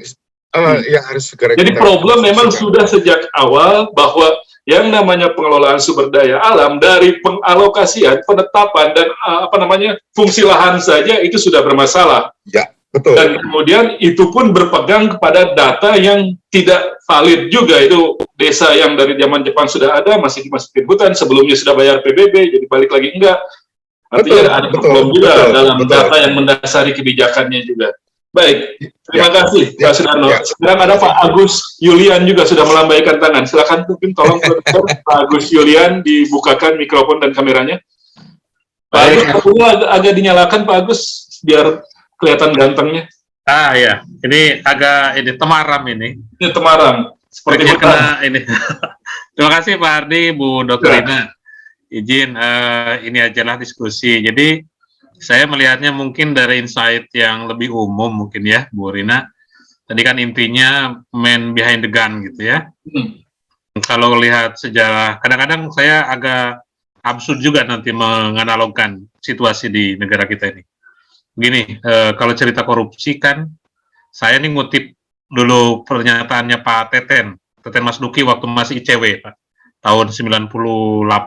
harus segera. Jadi problem memang sudah sejak awal bahwa yang namanya pengelolaan sumber daya alam dari pengalokasian, penetapan dan fungsi lahan saja itu sudah bermasalah. Ya, betul. Dan kemudian itu pun berpegang kepada data yang tidak valid juga. Itu desa yang dari zaman Jepang sudah ada masih dimasukin hutan, sebelumnya sudah bayar PBB jadi balik lagi enggak. Artinya ada problem juga dalam data yang mendasari kebijakannya juga. Baik, terima kasih Pak Sudarno. Sekarang ada Pak Agus Yulian juga sudah melambaikan tangan. Silakan mungkin tolong Pak Agus Yulian dibukakan mikrofon dan kameranya. Pak Agus, agak dinyalakan Pak Agus biar kelihatan gantengnya. Ya, ini agak temaram ini. Ini temaram. Seperti ini. Terima kasih Pak Ardi, Bu Dr. Rina. Izin ini ajalah diskusi. Jadi saya melihatnya mungkin dari insight yang lebih umum mungkin ya, Bu Rina. Tadi kan intinya man behind the gun gitu ya. Kalau lihat sejarah, kadang-kadang saya agak absurd juga nanti menganalogkan situasi di negara kita ini. Begini, kalau cerita korupsi kan, saya nih ngutip dulu pernyataannya Pak Teten Mas Duki waktu masih ICW, Pak. Tahun 98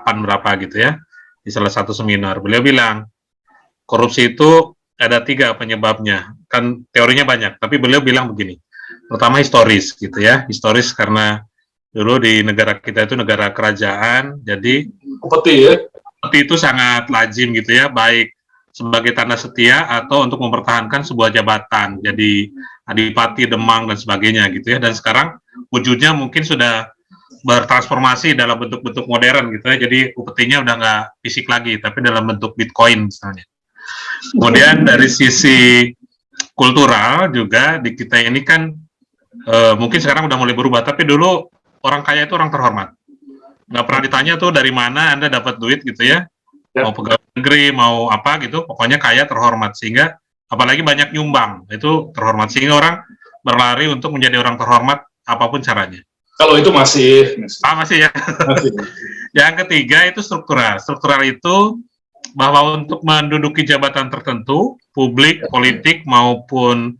berapa gitu ya, di salah satu seminar. Beliau bilang, korupsi itu ada 3 penyebabnya, kan teorinya banyak, tapi beliau bilang begini, pertama historis gitu ya, historis karena dulu di negara kita itu negara kerajaan, jadi upeti itu sangat lazim gitu ya, baik sebagai tanda setia atau untuk mempertahankan sebuah jabatan, jadi adipati, demang dan sebagainya gitu ya, dan sekarang wujudnya mungkin sudah bertransformasi dalam bentuk-bentuk modern gitu ya, jadi upetinya udah nggak fisik lagi, tapi dalam bentuk Bitcoin misalnya. Kemudian dari sisi kultural juga di kita ini kan mungkin sekarang udah mulai berubah, tapi dulu orang kaya itu orang terhormat. Nggak pernah ditanya tuh dari mana Anda dapat duit gitu ya, mau pegawai negeri, mau apa gitu, pokoknya kaya terhormat. Sehingga apalagi banyak nyumbang, itu terhormat. Sehingga orang berlari untuk menjadi orang terhormat apapun caranya. Kalau itu masih ya. Masih. Yang ketiga itu struktural. Struktural itu bahwa untuk menduduki jabatan tertentu, publik, politik maupun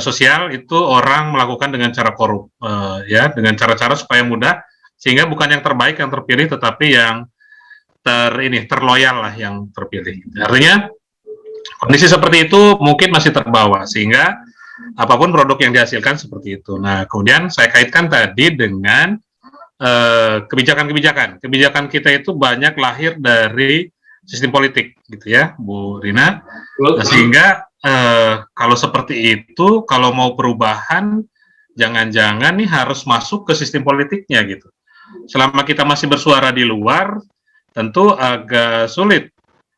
sosial itu orang melakukan dengan cara korup, ya, dengan cara-cara supaya mudah, sehingga bukan yang terbaik yang terpilih, tetapi yang terloyal lah yang terpilih. Artinya kondisi seperti itu mungkin masih terbawa, sehingga apapun produk yang dihasilkan seperti itu. Nah, kemudian saya kaitkan tadi dengan kebijakan-kebijakan. Kebijakan kita itu banyak lahir dari sistem politik gitu ya, Bu Rina. Nah, sehingga kalau seperti itu, kalau mau perubahan, jangan-jangan nih harus masuk ke sistem politiknya gitu. Selama kita masih bersuara di luar, tentu agak sulit.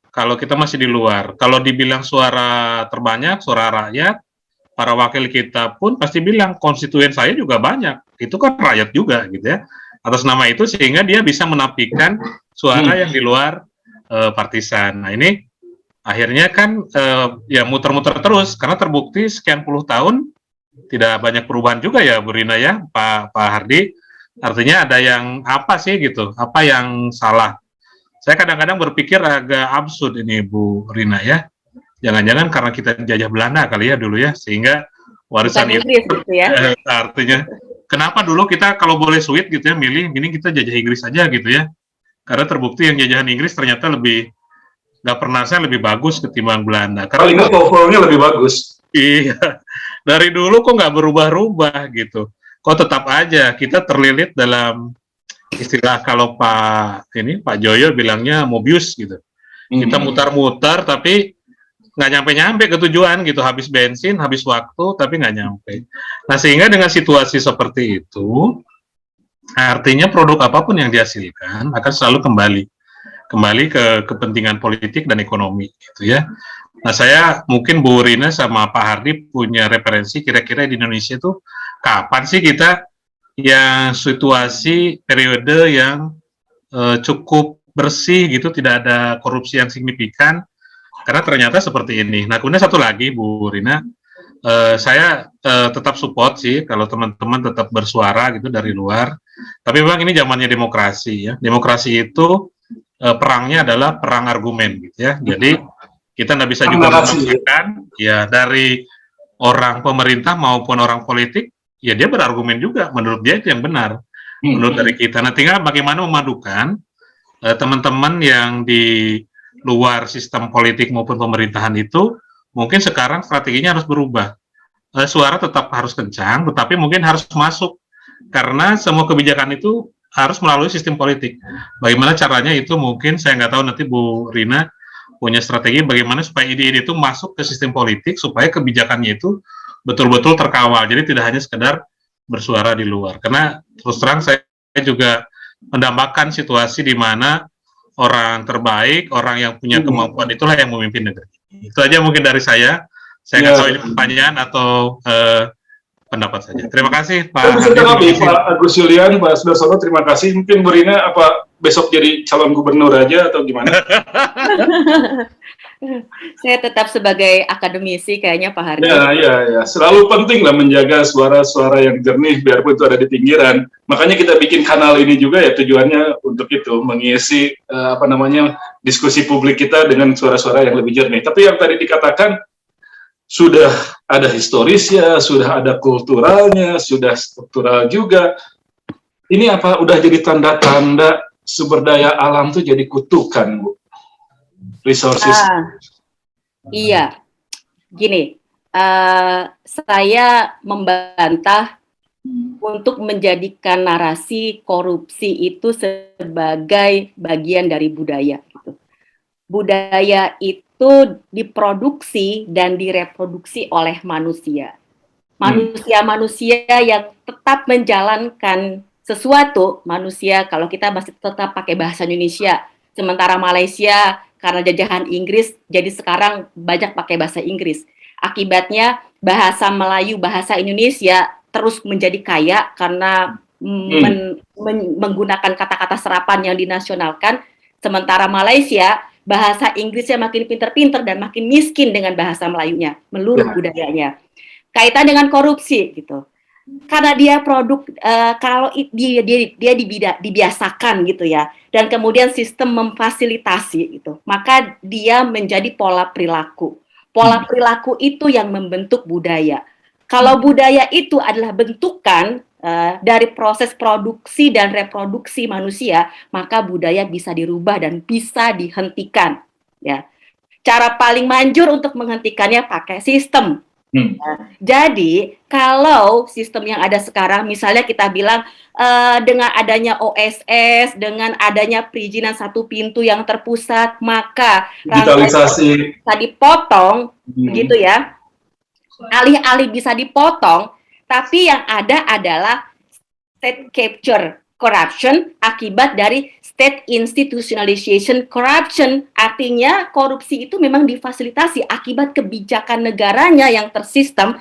Kalau kita masih di luar, kalau dibilang suara terbanyak, suara rakyat, para wakil kita pun pasti bilang konstituen saya juga banyak. Itu kan rakyat juga gitu ya. Atas nama itu sehingga dia bisa menafikan suara yang di luar partisan. Nah ini Akhirnya kan ya muter-muter terus karena terbukti sekian puluh tahun tidak banyak perubahan juga ya Bu Rina ya, Pak Hardi. Artinya ada yang apa sih gitu, apa yang salah? Saya kadang-kadang berpikir agak absurd ini Bu Rina ya. Jangan-jangan karena kita dijajah Belanda kali ya dulu ya, sehingga warisan itu gitu ya. Artinya kenapa dulu kita kalau boleh sweet gitu ya milih ini kita jajah Inggris aja gitu ya. Karena terbukti yang jajahan Inggris ternyata nggak pernah saya lebih bagus ketimbang Belanda. Paling nggak TOEFL-nya lebih bagus. Iya, dari dulu kok nggak berubah-ubah gitu. Kok tetap aja kita terlilit dalam istilah kalau Pak Joyo bilangnya Mobius gitu. Kita mutar-mutar tapi nggak nyampe-nyampe ke tujuan gitu, habis bensin, habis waktu, tapi nggak nyampe. Nah, sehingga dengan situasi seperti itu, artinya produk apapun yang dihasilkan akan selalu kembali ke kepentingan politik dan ekonomi gitu ya. Nah, saya mungkin Bu Rina sama Pak Hardi punya referensi kira-kira di Indonesia itu kapan sih kita yang situasi periode yang cukup bersih gitu, tidak ada korupsi yang signifikan, karena ternyata seperti ini. Nah, kemudian satu lagi Bu Rina, saya tetap support sih kalau teman-teman tetap bersuara gitu dari luar, tapi memang ini zamannya demokrasi ya. Demokrasi itu perangnya adalah perang argumen gitu ya. Jadi kita nggak bisa juga memaksakan ya dari orang pemerintah maupun orang politik, ya dia berargumen juga menurut dia itu yang benar menurut dari kita. Nah, tinggal bagaimana memadukan teman-teman yang di luar sistem politik maupun pemerintahan itu, mungkin sekarang strateginya harus berubah. Suara tetap harus kencang, tetapi mungkin harus masuk karena semua kebijakan itu harus melalui sistem politik. Bagaimana caranya itu mungkin saya nggak tahu, nanti Bu Rina punya strategi bagaimana supaya ide-ide itu masuk ke sistem politik supaya kebijakannya itu betul-betul terkawal. Jadi tidak hanya sekedar bersuara di luar. Karena terus terang saya juga mendambakan situasi di mana orang terbaik, orang yang punya kemampuan itulah yang memimpin negeri. Itu aja mungkin dari saya. Saya nggak tahu ini pertanyaan atau pendapat saja. Terima kasih Pak Hardi. Pak Agus Yulian, Pak Sudarsono, terima kasih. Mungkin Bu Rina apa besok jadi calon gubernur aja atau gimana? Saya tetap sebagai akademisi kayaknya Pak Hardi. Ya. Selalu penting lah menjaga suara-suara yang jernih biarpun itu ada di pinggiran. Makanya kita bikin kanal ini juga ya tujuannya untuk itu, mengisi diskusi publik kita dengan suara-suara yang lebih jernih. Tapi yang tadi dikatakan sudah ada historisnya, sudah ada kulturalnya, sudah struktural juga. Ini apa udah jadi tanda-tanda sumber daya alam tuh jadi kutukan, Bu? Resources. Iya, gini, saya membantah untuk menjadikan narasi korupsi itu sebagai bagian dari budaya. Gitu. Budaya itu diproduksi dan direproduksi oleh manusia. Manusia-manusia yang tetap menjalankan sesuatu, manusia kalau kita masih tetap pakai bahasa Indonesia, sementara Malaysia karena jajahan Inggris, jadi sekarang banyak pakai bahasa Inggris. Akibatnya bahasa Melayu, bahasa Indonesia terus menjadi kaya karena menggunakan kata-kata serapan yang dinasionalkan, sementara Malaysia bahasa Inggrisnya makin pinter-pinter dan makin miskin dengan bahasa Melayunya, meluruh budayanya. Kaitan dengan korupsi gitu. Karena dia produk kalau dia dibiasakan gitu ya, dan kemudian sistem memfasilitasi gitu, maka dia menjadi pola perilaku. Pola perilaku itu yang membentuk budaya. Kalau budaya itu adalah bentukan dari proses produksi dan reproduksi manusia, maka budaya bisa dirubah dan bisa dihentikan. Ya, cara paling manjur untuk menghentikannya pakai sistem. Jadi kalau sistem yang ada sekarang, misalnya kita bilang dengan adanya OSS, dengan adanya perizinan satu pintu yang terpusat, maka digitalisasi bisa dipotong, begitu ya. Alih-alih bisa dipotong, tapi yang ada adalah state capture corruption akibat dari state institutionalization corruption. Artinya korupsi itu memang difasilitasi akibat kebijakan negaranya yang tersistem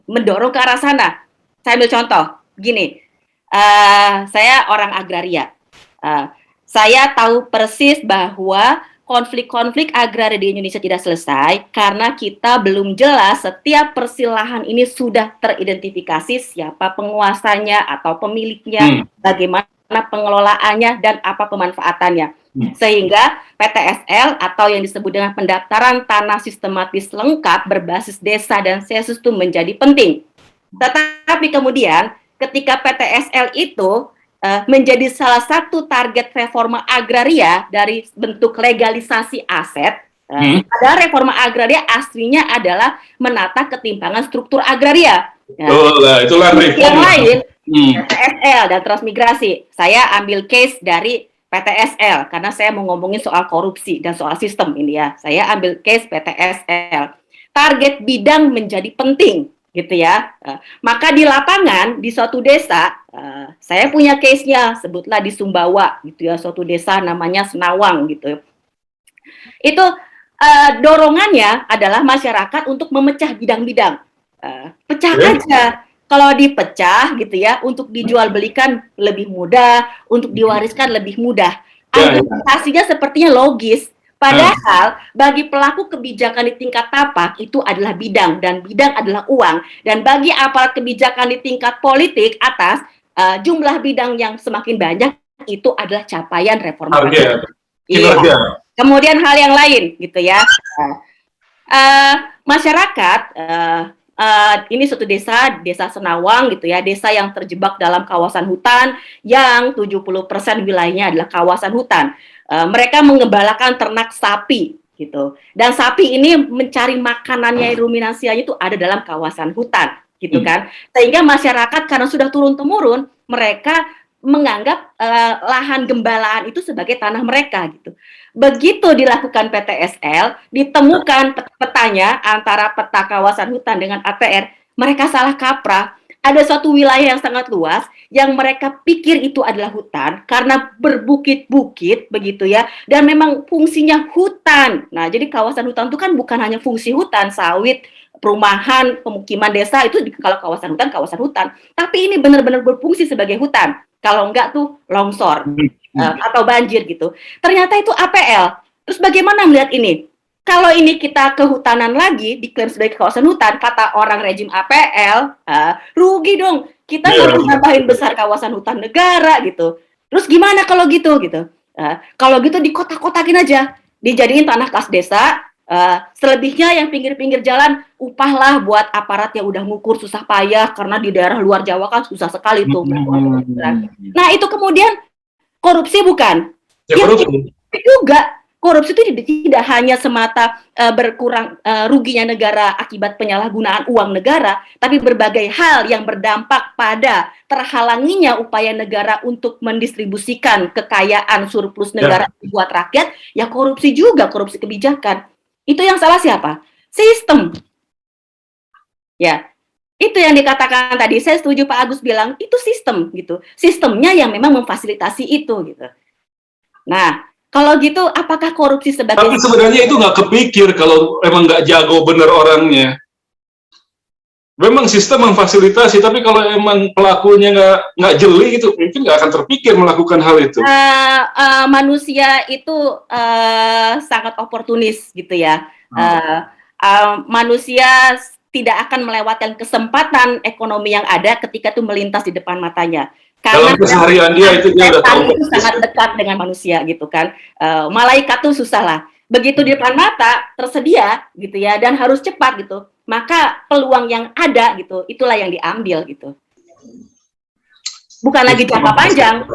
mendorong ke arah sana. Saya ambil contoh, gini, saya orang agraria. Saya tahu persis bahwa konflik-konflik agraria di Indonesia tidak selesai karena kita belum jelas setiap persilahan ini sudah teridentifikasi siapa penguasanya atau pemiliknya, bagaimana pengelolaannya, dan apa pemanfaatannya. Sehingga PTSL atau yang disebut dengan pendaftaran tanah sistematis lengkap berbasis desa dan sensus itu menjadi penting. Tetapi kemudian ketika PTSL itu menjadi salah satu target reforma agraria dari bentuk legalisasi aset, padahal reforma agraria aslinya adalah menata ketimpangan struktur agraria. Itulah reform. Yang lain, PTSL dan transmigrasi. Saya ambil case dari PTSL karena saya mau ngomongin soal korupsi dan soal sistem ini ya. Saya ambil case PTSL. Target bidang menjadi penting, gitu ya. Maka di lapangan di suatu desa, saya punya case-nya, sebutlah di Sumbawa, gitu ya, suatu desa namanya Senawang, gitu. Itu dorongannya adalah masyarakat untuk memecah bidang-bididang. Pecah aja. Kalau dipecah, gitu ya, untuk dijual belikan lebih mudah, untuk diwariskan lebih mudah. Argumentasinya sepertinya logis. Padahal bagi pelaku kebijakan di tingkat tapak itu adalah bidang, dan bidang adalah uang. Dan bagi aparat kebijakan di tingkat politik atas, jumlah bidang yang semakin banyak itu adalah capaian reformasi. Iya. Kemudian hal yang lain, gitu ya. Masyarakat, ini suatu desa Senawang, gitu ya, desa yang terjebak dalam kawasan hutan yang 70% wilayahnya adalah kawasan hutan. Mereka mengembalakan ternak sapi, gitu. Dan sapi ini mencari makanannya, ruminasinya itu ada dalam kawasan hutan, gitu kan. Sehingga masyarakat karena sudah turun-temurun, mereka menganggap lahan gembalaan itu sebagai tanah mereka, gitu. Begitu dilakukan PTSL, ditemukan petanya antara peta kawasan hutan dengan APR, mereka salah kaprah. Ada suatu wilayah yang sangat luas yang mereka pikir itu adalah hutan karena berbukit-bukit, begitu ya, dan memang fungsinya hutan. Nah, jadi kawasan hutan itu kan bukan hanya fungsi hutan, sawit, perumahan, pemukiman desa, itu kalau kawasan hutan, tapi ini benar-benar berfungsi sebagai hutan. Kalau enggak tuh longsor atau banjir, gitu. Ternyata itu APL. Terus bagaimana melihat ini? Kalau ini kita kehutanan lagi, diklaim sebagai kawasan hutan, kata orang rejim APL, rugi dong. Kita harus nambahin besar kawasan hutan negara, gitu. Terus gimana kalau gitu, gitu? Kalau gitu dikotak-kotakin aja, dijadiin tanah kas desa. Selebihnya yang pinggir-pinggir jalan, upahlah buat aparat yang udah ngukur susah payah, karena di daerah luar Jawa kan susah sekali tuh. Nah, itu kemudian korupsi bukan? Ya, juga. Korupsi itu tidak hanya semata berkurang ruginya negara akibat penyalahgunaan uang negara, tapi berbagai hal yang berdampak pada terhalanginya upaya negara untuk mendistribusikan kekayaan surplus negara buat rakyat, ya korupsi juga, korupsi kebijakan. Itu yang salah siapa? Sistem. Ya, itu yang dikatakan tadi. Saya setuju Pak Agus bilang, itu sistem, gitu. Sistemnya yang memang memfasilitasi itu, gitu. Nah, kalau gitu, apakah korupsi sebagai... Tapi sebenarnya itu nggak kepikir kalau emang nggak jago bener orangnya. Memang sistem memfasilitasi, tapi kalau emang pelakunya nggak jeli gitu, mungkin nggak akan terpikir melakukan hal itu. Manusia itu sangat oportunis, gitu ya. Manusia tidak akan melewatkan kesempatan ekonomi yang ada ketika itu melintas di depan matanya. Karena dalam keseharian dia itu udah tahu itu sangat dekat dengan manusia, gitu kan. Malaikat tuh susah lah. Begitu di depan mata tersedia, gitu ya, dan harus cepat, gitu. Maka peluang yang ada, gitu, itulah yang diambil, gitu. Bukan lagi jangka panjang.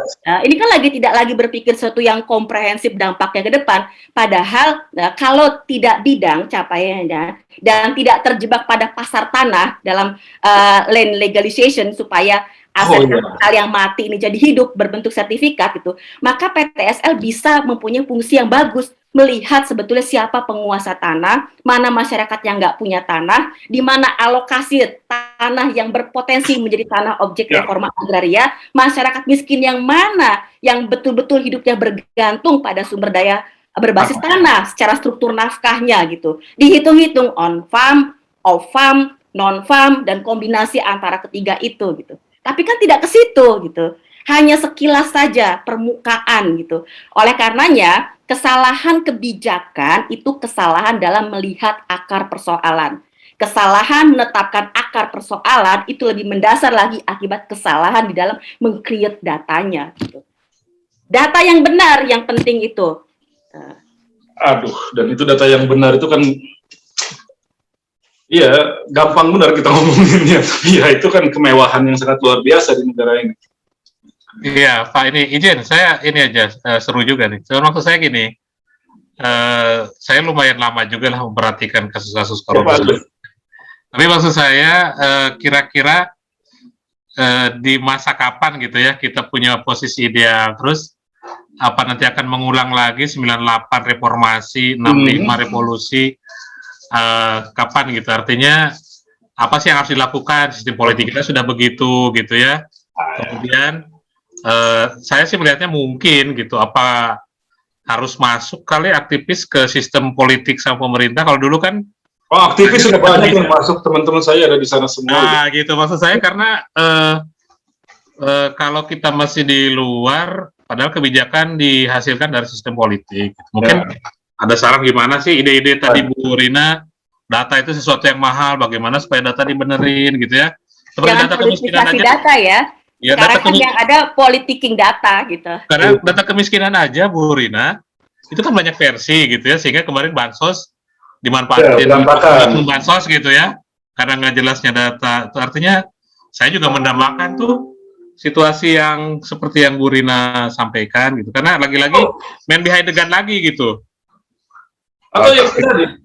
Ini kan tidak lagi berpikir sesuatu yang komprehensif dampaknya ke depan. Padahal kalau tidak bidang capaiannya dan tidak terjebak pada pasar tanah dalam land legalization supaya aset kapital yang mati ini jadi hidup berbentuk sertifikat, gitu, maka PTSL bisa mempunyai fungsi yang bagus melihat sebetulnya siapa penguasa tanah, mana masyarakat yang nggak punya tanah, di mana alokasi tanah yang berpotensi menjadi tanah objek reforma agraria, masyarakat miskin yang mana yang betul-betul hidupnya bergantung pada sumber daya berbasis tanah secara struktur nafkahnya, gitu, dihitung-hitung on farm, off farm, non farm, dan kombinasi antara ketiga itu, gitu. Tapi kan tidak ke situ, gitu. hanya sekilas saja permukaan gitu. Oleh karenanya, kesalahan kebijakan itu kesalahan dalam melihat akar persoalan. Kesalahan menetapkan akar persoalan itu lebih mendasar lagi akibat kesalahan di dalam meng-create datanya gitu. Data yang benar yang penting itu. Aduh, dan itu data yang benar itu kan, iya, gampang benar kita ngomonginnya. Iya, itu kan kemewahan yang sangat luar biasa di negara ini. Iya, Pak, ini izin saya ini aja seru juga nih. So, maksud saya gini, saya lumayan lama juga lah memperhatikan kasus-kasus korupsi. Tapi maksud saya kira-kira di masa kapan gitu ya kita punya posisi ideal, terus apa nanti akan mengulang lagi 98 reformasi, 65 revolusi, kapan gitu, artinya apa sih yang harus dilakukan, sistem politik kita sudah begitu gitu ya, kemudian saya sih melihatnya mungkin gitu, apa harus masuk kali aktivis ke sistem politik sama pemerintah, kalau dulu kan aktivis sudah banyak yang masuk, teman-teman saya ada di sana semua. Nah gitu, maksud saya karena kalau kita masih di luar, padahal kebijakan dihasilkan dari sistem politik. Mungkin ada saran gimana sih ide-ide tadi Bu Rina, data itu sesuatu yang mahal, bagaimana supaya data dibenerin gitu ya. Seperti jangan data kemiskinan aja. data ya. Ya, sekarang kan yang ada politicking data gitu. Karena data kemiskinan aja Bu Rina, itu kan banyak versi gitu ya, sehingga kemarin bansos dimanfaatin bansos gitu ya, karena nggak jelasnya data. Itu artinya saya juga mendambakan tuh situasi yang seperti yang Bu Rina sampaikan gitu, karena lagi-lagi main behind the gun lagi gitu. Atau yang tadi,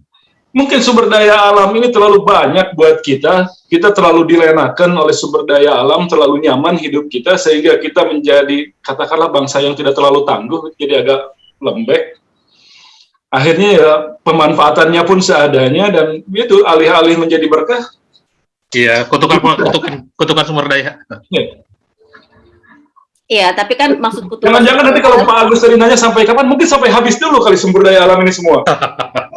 mungkin sumber daya alam ini terlalu banyak buat kita terlalu dilenakan oleh sumber daya alam, terlalu nyaman hidup kita, sehingga kita menjadi, katakanlah, bangsa yang tidak terlalu tangguh, jadi agak lembek. Akhirnya ya pemanfaatannya pun seadanya, dan itu alih-alih menjadi berkah. Iya, kutukan sumber daya. Iya, tapi kan maksud kutukan. Jangan-jangan nanti kalau Pak Agus tadi nanya sampai kapan, mungkin sampai habis dulu kali sumber daya alam ini semua.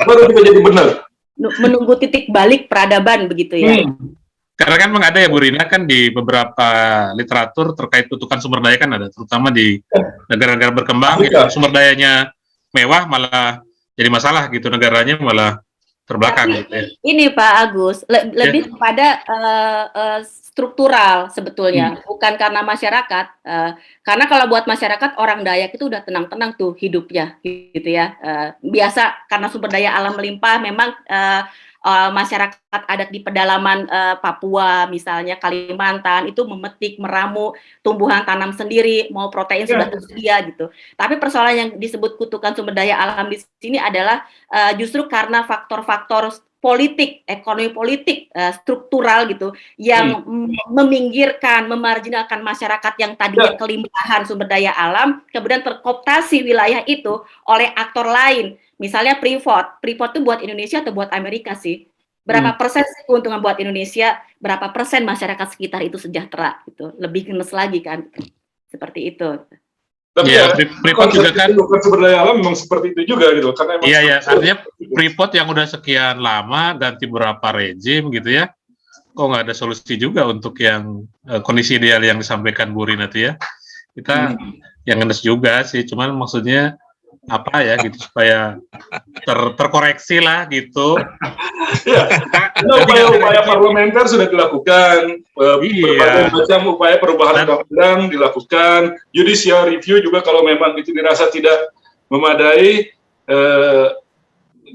Baru kita jadi benar. Menunggu titik balik peradaban begitu ya. Karena kan memang ada ya Bu Rina, kan di beberapa literatur terkait kutukan sumber daya kan ada, terutama di negara-negara berkembang yang sumber dayanya mewah malah jadi masalah gitu, negaranya malah terbelakang gitu ya. Ini Pak Agus, lebih kepada struktural sebetulnya, bukan karena masyarakat. Karena kalau buat masyarakat, orang Dayak itu udah tenang-tenang tuh hidupnya, gitu ya. Biasa karena sumber daya alam melimpah, memang masyarakat adat di pedalaman Papua, misalnya Kalimantan, itu memetik, meramu tumbuhan tanam sendiri, mau protein sudah tersedia gitu. Tapi persoalan yang disebut kutukan sumber daya alam di sini adalah justru karena faktor-faktor politik, ekonomi politik, struktural gitu, yang meminggirkan, memarginalkan masyarakat yang tadinya kelimpahan sumber daya alam, kemudian terkooptasi wilayah itu oleh aktor lain. Misalnya Freeport itu buat Indonesia atau buat Amerika sih? Berapa persen keuntungan buat Indonesia, berapa persen masyarakat sekitar itu sejahtera gitu, lebih gemes lagi kan, seperti itu. Tapi ya, Freeport juga kan sumber daya alam memang seperti itu juga gitu, karena iya, artinya Freeport yang udah sekian lama ganti berapa rejim gitu ya, kok nggak ada solusi juga untuk yang kondisi ideal yang disampaikan Bu Rina itu ya. Kita yang ngenes juga sih, cuman maksudnya apa ya gitu supaya terkoreksi lah gitu. Ya, upaya parlementer sudah dilakukan, berbagai macam upaya perubahan undang-undang dilakukan, judicial review juga kalau memang itu dirasa tidak memadai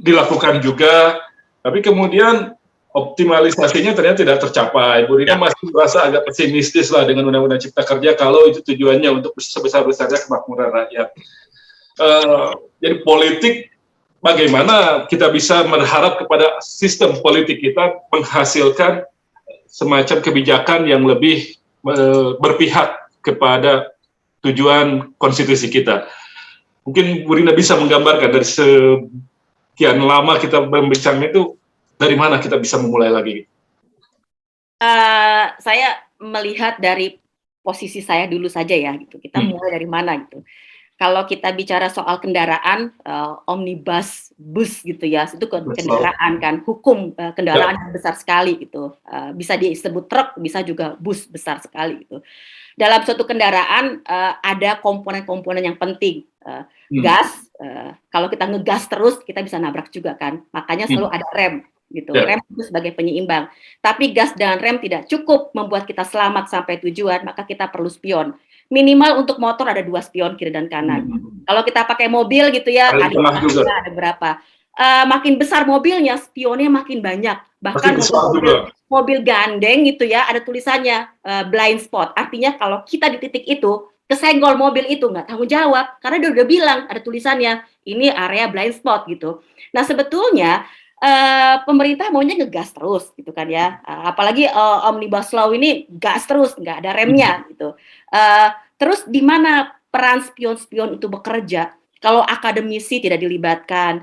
dilakukan juga, tapi kemudian optimalisasinya ternyata tidak tercapai. Bu Rina masih merasa agak pesimistis lah dengan Undang-Undang Cipta Kerja kalau itu tujuannya untuk sebesar-besarnya kemakmuran rakyat. Jadi politik, bagaimana kita bisa berharap kepada sistem politik kita menghasilkan semacam kebijakan yang lebih berpihak kepada tujuan konstitusi kita. Mungkin Bu Rina bisa menggambarkan dari sekian lama kita berbincang itu, dari mana kita bisa memulai lagi? Saya melihat dari posisi saya dulu saja ya, gitu. Kita mulai dari mana gitu. kalau kita bicara soal kendaraan, omnibus bus gitu ya, itu kendaraan kan, hukum kendaraan yang besar sekali gitu, bisa disebut truk, bisa juga bus besar sekali gitu. Dalam suatu kendaraan ada komponen-komponen yang penting, gas, kalau kita ngegas terus kita bisa nabrak juga kan, makanya selalu ada rem gitu, rem itu sebagai penyeimbang. Tapi gas dan rem tidak cukup membuat kita selamat sampai tujuan, maka kita perlu spion. Minimal untuk motor ada 2 spion kiri dan kanan. Kalau kita pakai mobil gitu ya, ada berapa. Makin besar mobilnya, spionnya makin banyak. Bahkan mobil gandeng gitu ya, ada tulisannya blind spot. Artinya kalau kita di titik itu, kesenggol mobil itu nggak tanggung jawab, karena dia udah bilang ada tulisannya, ini area blind spot gitu. Nah sebetulnya pemerintah maunya ngegas terus gitu kan ya, apalagi omnibus law ini gas terus, nggak ada remnya gitu. Terus di mana peran spion-spion itu bekerja? Kalau akademisi tidak dilibatkan,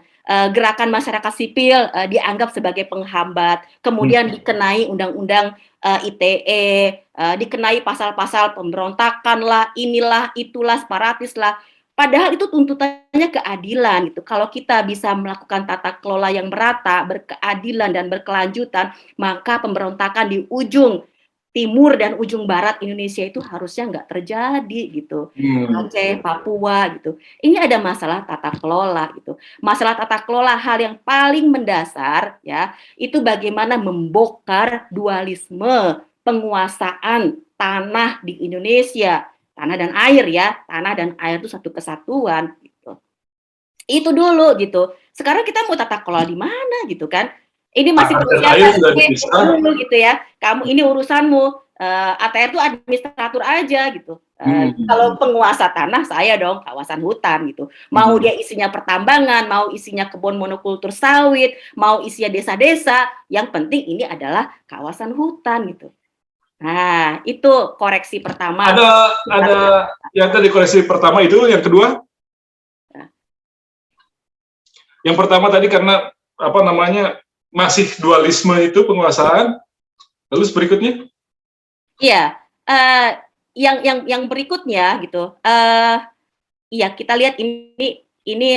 gerakan masyarakat sipil dianggap sebagai penghambat, kemudian dikenai undang-undang ITE, dikenai pasal-pasal pemberontakan lah, inilah, itulah, separatis lah. Padahal itu tuntutannya keadilan gitu. Kalau kita bisa melakukan tata kelola yang merata, berkeadilan dan berkelanjutan, maka pemberontakan di ujung timur dan ujung barat Indonesia itu harusnya nggak terjadi gitu. Aceh, Papua gitu. Ini ada masalah tata kelola gitu. Masalah tata kelola hal yang paling mendasar ya, itu bagaimana membongkar dualisme penguasaan tanah di Indonesia. Tanah dan air ya, tanah dan air itu satu kesatuan gitu. Itu dulu gitu. Sekarang kita mau tata kelola di mana gitu kan? Ini masih dulu gitu ya. Kamu ini urusanmu. ATR itu administrator aja gitu. Kalau penguasa tanah saya dong kawasan hutan gitu. Mau dia isinya pertambangan, mau isinya kebun monokultur sawit, mau isinya desa-desa, yang penting ini adalah kawasan hutan gitu. Nah, itu koreksi pertama. Ada yang tadi koreksi pertama itu, yang kedua? Yang pertama tadi karena apa namanya masih dualisme itu penguasaan. Lalu berikutnya? Iya, yang berikutnya gitu. Iya, kita lihat ini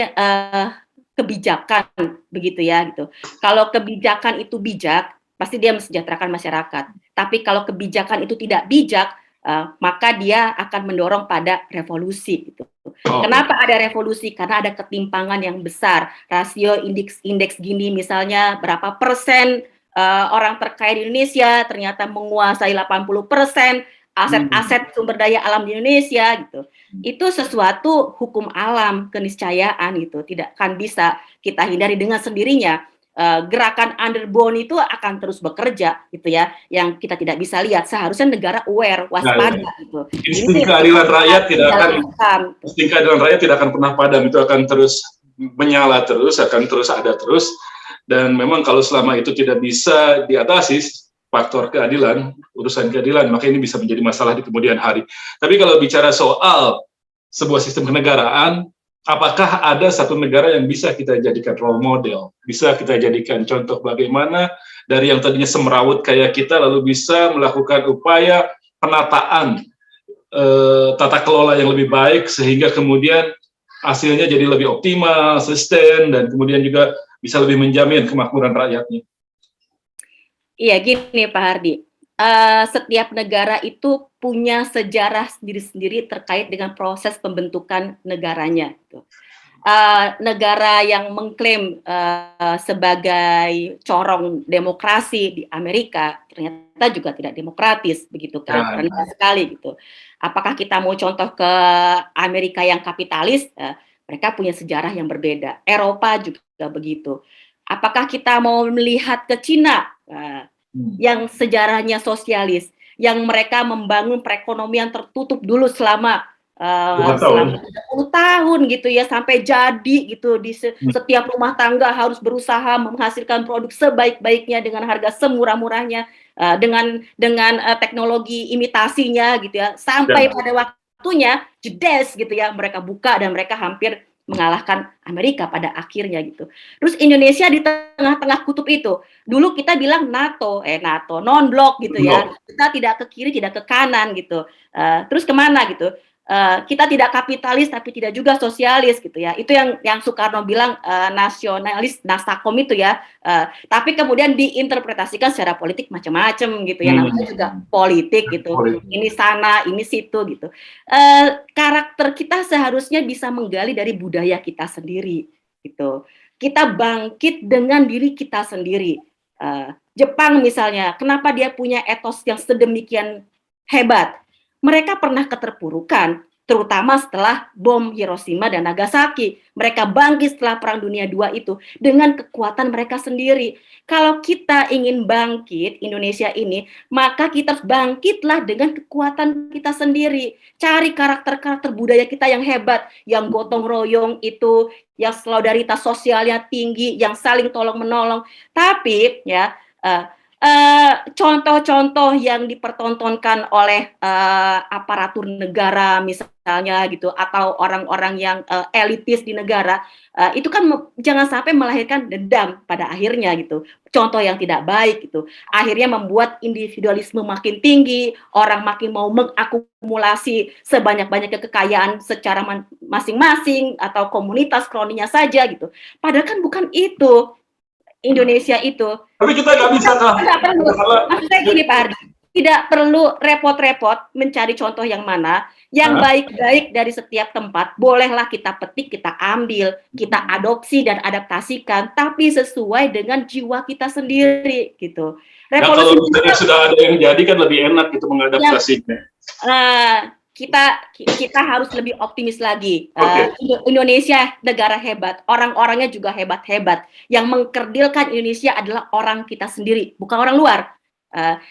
kebijakan begitu ya gitu. Kalau kebijakan itu bijak, pasti dia mesejahterakan masyarakat. Tapi kalau kebijakan itu tidak bijak, maka dia akan mendorong pada revolusi gitu. Kenapa ada revolusi? Karena ada ketimpangan yang besar. Rasio indeks gini misalnya berapa persen orang terkaya di Indonesia ternyata menguasai 80% aset-aset sumber daya alam di Indonesia gitu. Itu sesuatu hukum alam, keniscayaan gitu. Tidak akan bisa kita hindari dengan sendirinya. Gerakan underbone itu akan terus bekerja gitu ya, yang kita tidak bisa lihat. Seharusnya negara aware, waspada gitu. Insting keadilan rakyat tidak akan pernah padam, itu akan terus menyala terus, akan terus ada terus. Dan memang kalau selama itu tidak bisa diatasi faktor keadilan, urusan keadilan, maka ini bisa menjadi masalah di kemudian hari. Tapi kalau bicara soal sebuah sistem kenegaraan, apakah ada satu negara yang bisa kita jadikan role model, bisa kita jadikan contoh bagaimana dari yang tadinya semrawut kayak kita, lalu bisa melakukan upaya penataan tata kelola yang lebih baik, sehingga kemudian hasilnya jadi lebih optimal, sustain, dan kemudian juga bisa lebih menjamin kemakmuran rakyatnya. Iya, gini Pak Hardi, setiap negara itu punya sejarah sendiri-sendiri terkait dengan proses pembentukan negaranya. Gitu. Negara yang mengklaim sebagai corong demokrasi di Amerika ternyata juga tidak demokratis, begitu kan? Rendah sekali gitu. Apakah kita mau contoh ke Amerika yang kapitalis? Mereka punya sejarah yang berbeda. Eropa juga begitu. Apakah kita mau melihat ke Cina yang sejarahnya sosialis, yang mereka membangun perekonomian tertutup dulu selama 30 tahun gitu ya, sampai jadi gitu, di setiap rumah tangga harus berusaha menghasilkan produk sebaik-baiknya dengan harga semurah-murahnya, dengan teknologi imitasinya gitu ya, sampai pada waktunya jedes gitu ya, mereka buka dan mereka hampir mengalahkan Amerika pada akhirnya gitu. Terus Indonesia di tengah-tengah kutub itu, dulu kita bilang NATO non-blok gitu ya, kita tidak ke kiri tidak ke kanan gitu, terus kemana gitu. kita tidak kapitalis tapi tidak juga sosialis gitu ya. Itu yang Soekarno bilang nasionalis nasakom itu ya. Tapi kemudian diinterpretasikan secara politik macam-macam gitu ya. Namanya juga politik gitu. Ini sana, ini situ gitu. Karakter kita seharusnya bisa menggali dari budaya kita sendiri gitu. Kita bangkit dengan diri kita sendiri. Jepang misalnya, kenapa dia punya etos yang sedemikian hebat? Mereka pernah keterpurukan, terutama setelah bom Hiroshima dan Nagasaki. Mereka bangkit setelah Perang Dunia II itu dengan kekuatan mereka sendiri. Kalau kita ingin bangkit Indonesia ini, maka kita harus bangkitlah dengan kekuatan kita sendiri. Cari karakter-karakter budaya kita yang hebat, yang gotong royong itu, yang solidaritas sosialnya tinggi, yang saling tolong-menolong. Tapi ya contoh-contoh yang dipertontonkan oleh aparatur negara misalnya gitu, atau orang-orang yang elitis di negara, itu kan jangan sampai melahirkan dendam pada akhirnya gitu. Contoh yang tidak baik gitu, akhirnya membuat individualisme makin tinggi, orang makin mau mengakumulasi sebanyak-banyaknya kekayaan secara masing-masing atau komunitas kroninya saja gitu. Padahal kan bukan itu Indonesia itu. Tapi kita nggak bisa tidak perlu. Maksud saya gini Pak Hardi, tidak perlu repot-repot mencari contoh yang mana yang baik-baik dari setiap tempat. Bolehlah kita petik, kita ambil, kita adopsi dan adaptasikan, tapi sesuai dengan jiwa kita sendiri gitu. Revolusi kalau misalnya sudah ada yang jadi kan lebih enak gitu mengadaptasinya. Kita harus lebih optimis lagi. Indonesia negara hebat, orang-orangnya juga hebat-hebat. Yang mengkerdilkan Indonesia adalah orang kita sendiri, bukan orang luar.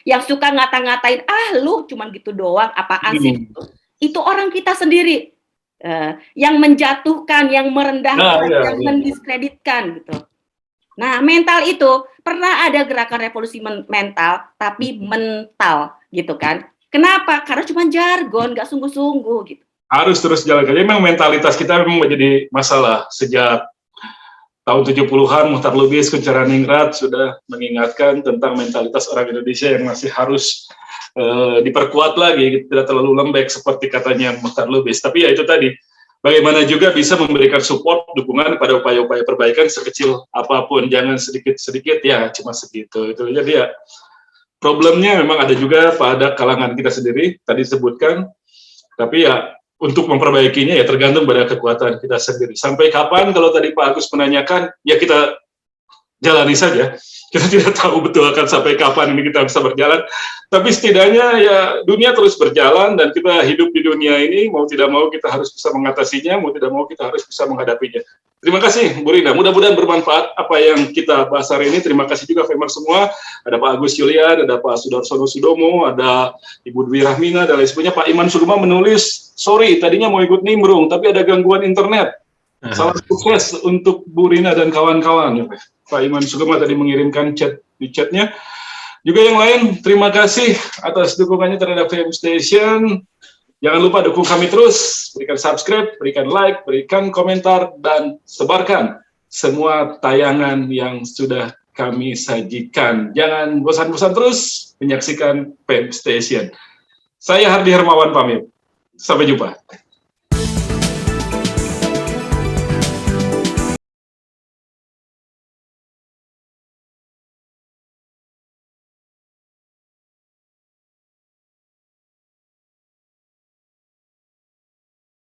Yang suka ngata-ngatain, lu cuman gitu doang, apaan sih? Itu orang kita sendiri. Yang menjatuhkan, yang merendahkan, yang mendiskreditkan gitu. Nah, mental itu pernah ada gerakan revolusi mental, tapi mental gitu kan. Kenapa? Karena cuma jargon, nggak sungguh-sungguh gitu. Harus terus jalan. Jadi memang mentalitas kita memang menjadi masalah. Sejak tahun 70-an, Muhtar Lubis, Kunchara-Ningrat sudah mengingatkan tentang mentalitas orang Indonesia yang masih harus diperkuat lagi, tidak terlalu lembek seperti katanya Muhtar Lubis. Tapi ya itu tadi, bagaimana juga bisa memberikan support, dukungan pada upaya-upaya perbaikan sekecil apapun. Jangan sedikit-sedikit, ya cuma segitu. Itu jadi ya, problemnya memang ada juga pada kalangan kita sendiri, tadi disebutkan, tapi ya untuk memperbaikinya ya tergantung pada kekuatan kita sendiri. Sampai kapan, kalau tadi Pak Agus menanyakan, ya kita jalani saja. Kita tidak tahu betul akan sampai kapan ini kita bisa berjalan, tapi setidaknya ya dunia terus berjalan dan kita hidup di dunia ini, mau tidak mau kita harus bisa mengatasinya, mau tidak mau kita harus bisa menghadapinya. Terima kasih Bu Rina, mudah-mudahan bermanfaat apa yang kita bahas hari ini. Terima kasih juga Femar semua, ada Pak Agus Yulian, ada Pak Sudarsono Sudomo, ada Ibu Dwi Rahmina, dan lain sebagainya. Pak Iman Sugema menulis, sorry tadinya mau ikut nimbrung, tapi ada gangguan internet. Salam sukses untuk Bu Rina dan kawan-kawan. Pak Iman Sugema tadi mengirimkan chat di chatnya. Juga yang lain, terima kasih atas dukungannya terhadap FM Station. Jangan lupa dukung kami terus, berikan subscribe, berikan like, berikan komentar, dan sebarkan semua tayangan yang sudah kami sajikan. Jangan bosan-bosan terus menyaksikan FM Station. Saya Hardi Hermawan pamit. Sampai jumpa.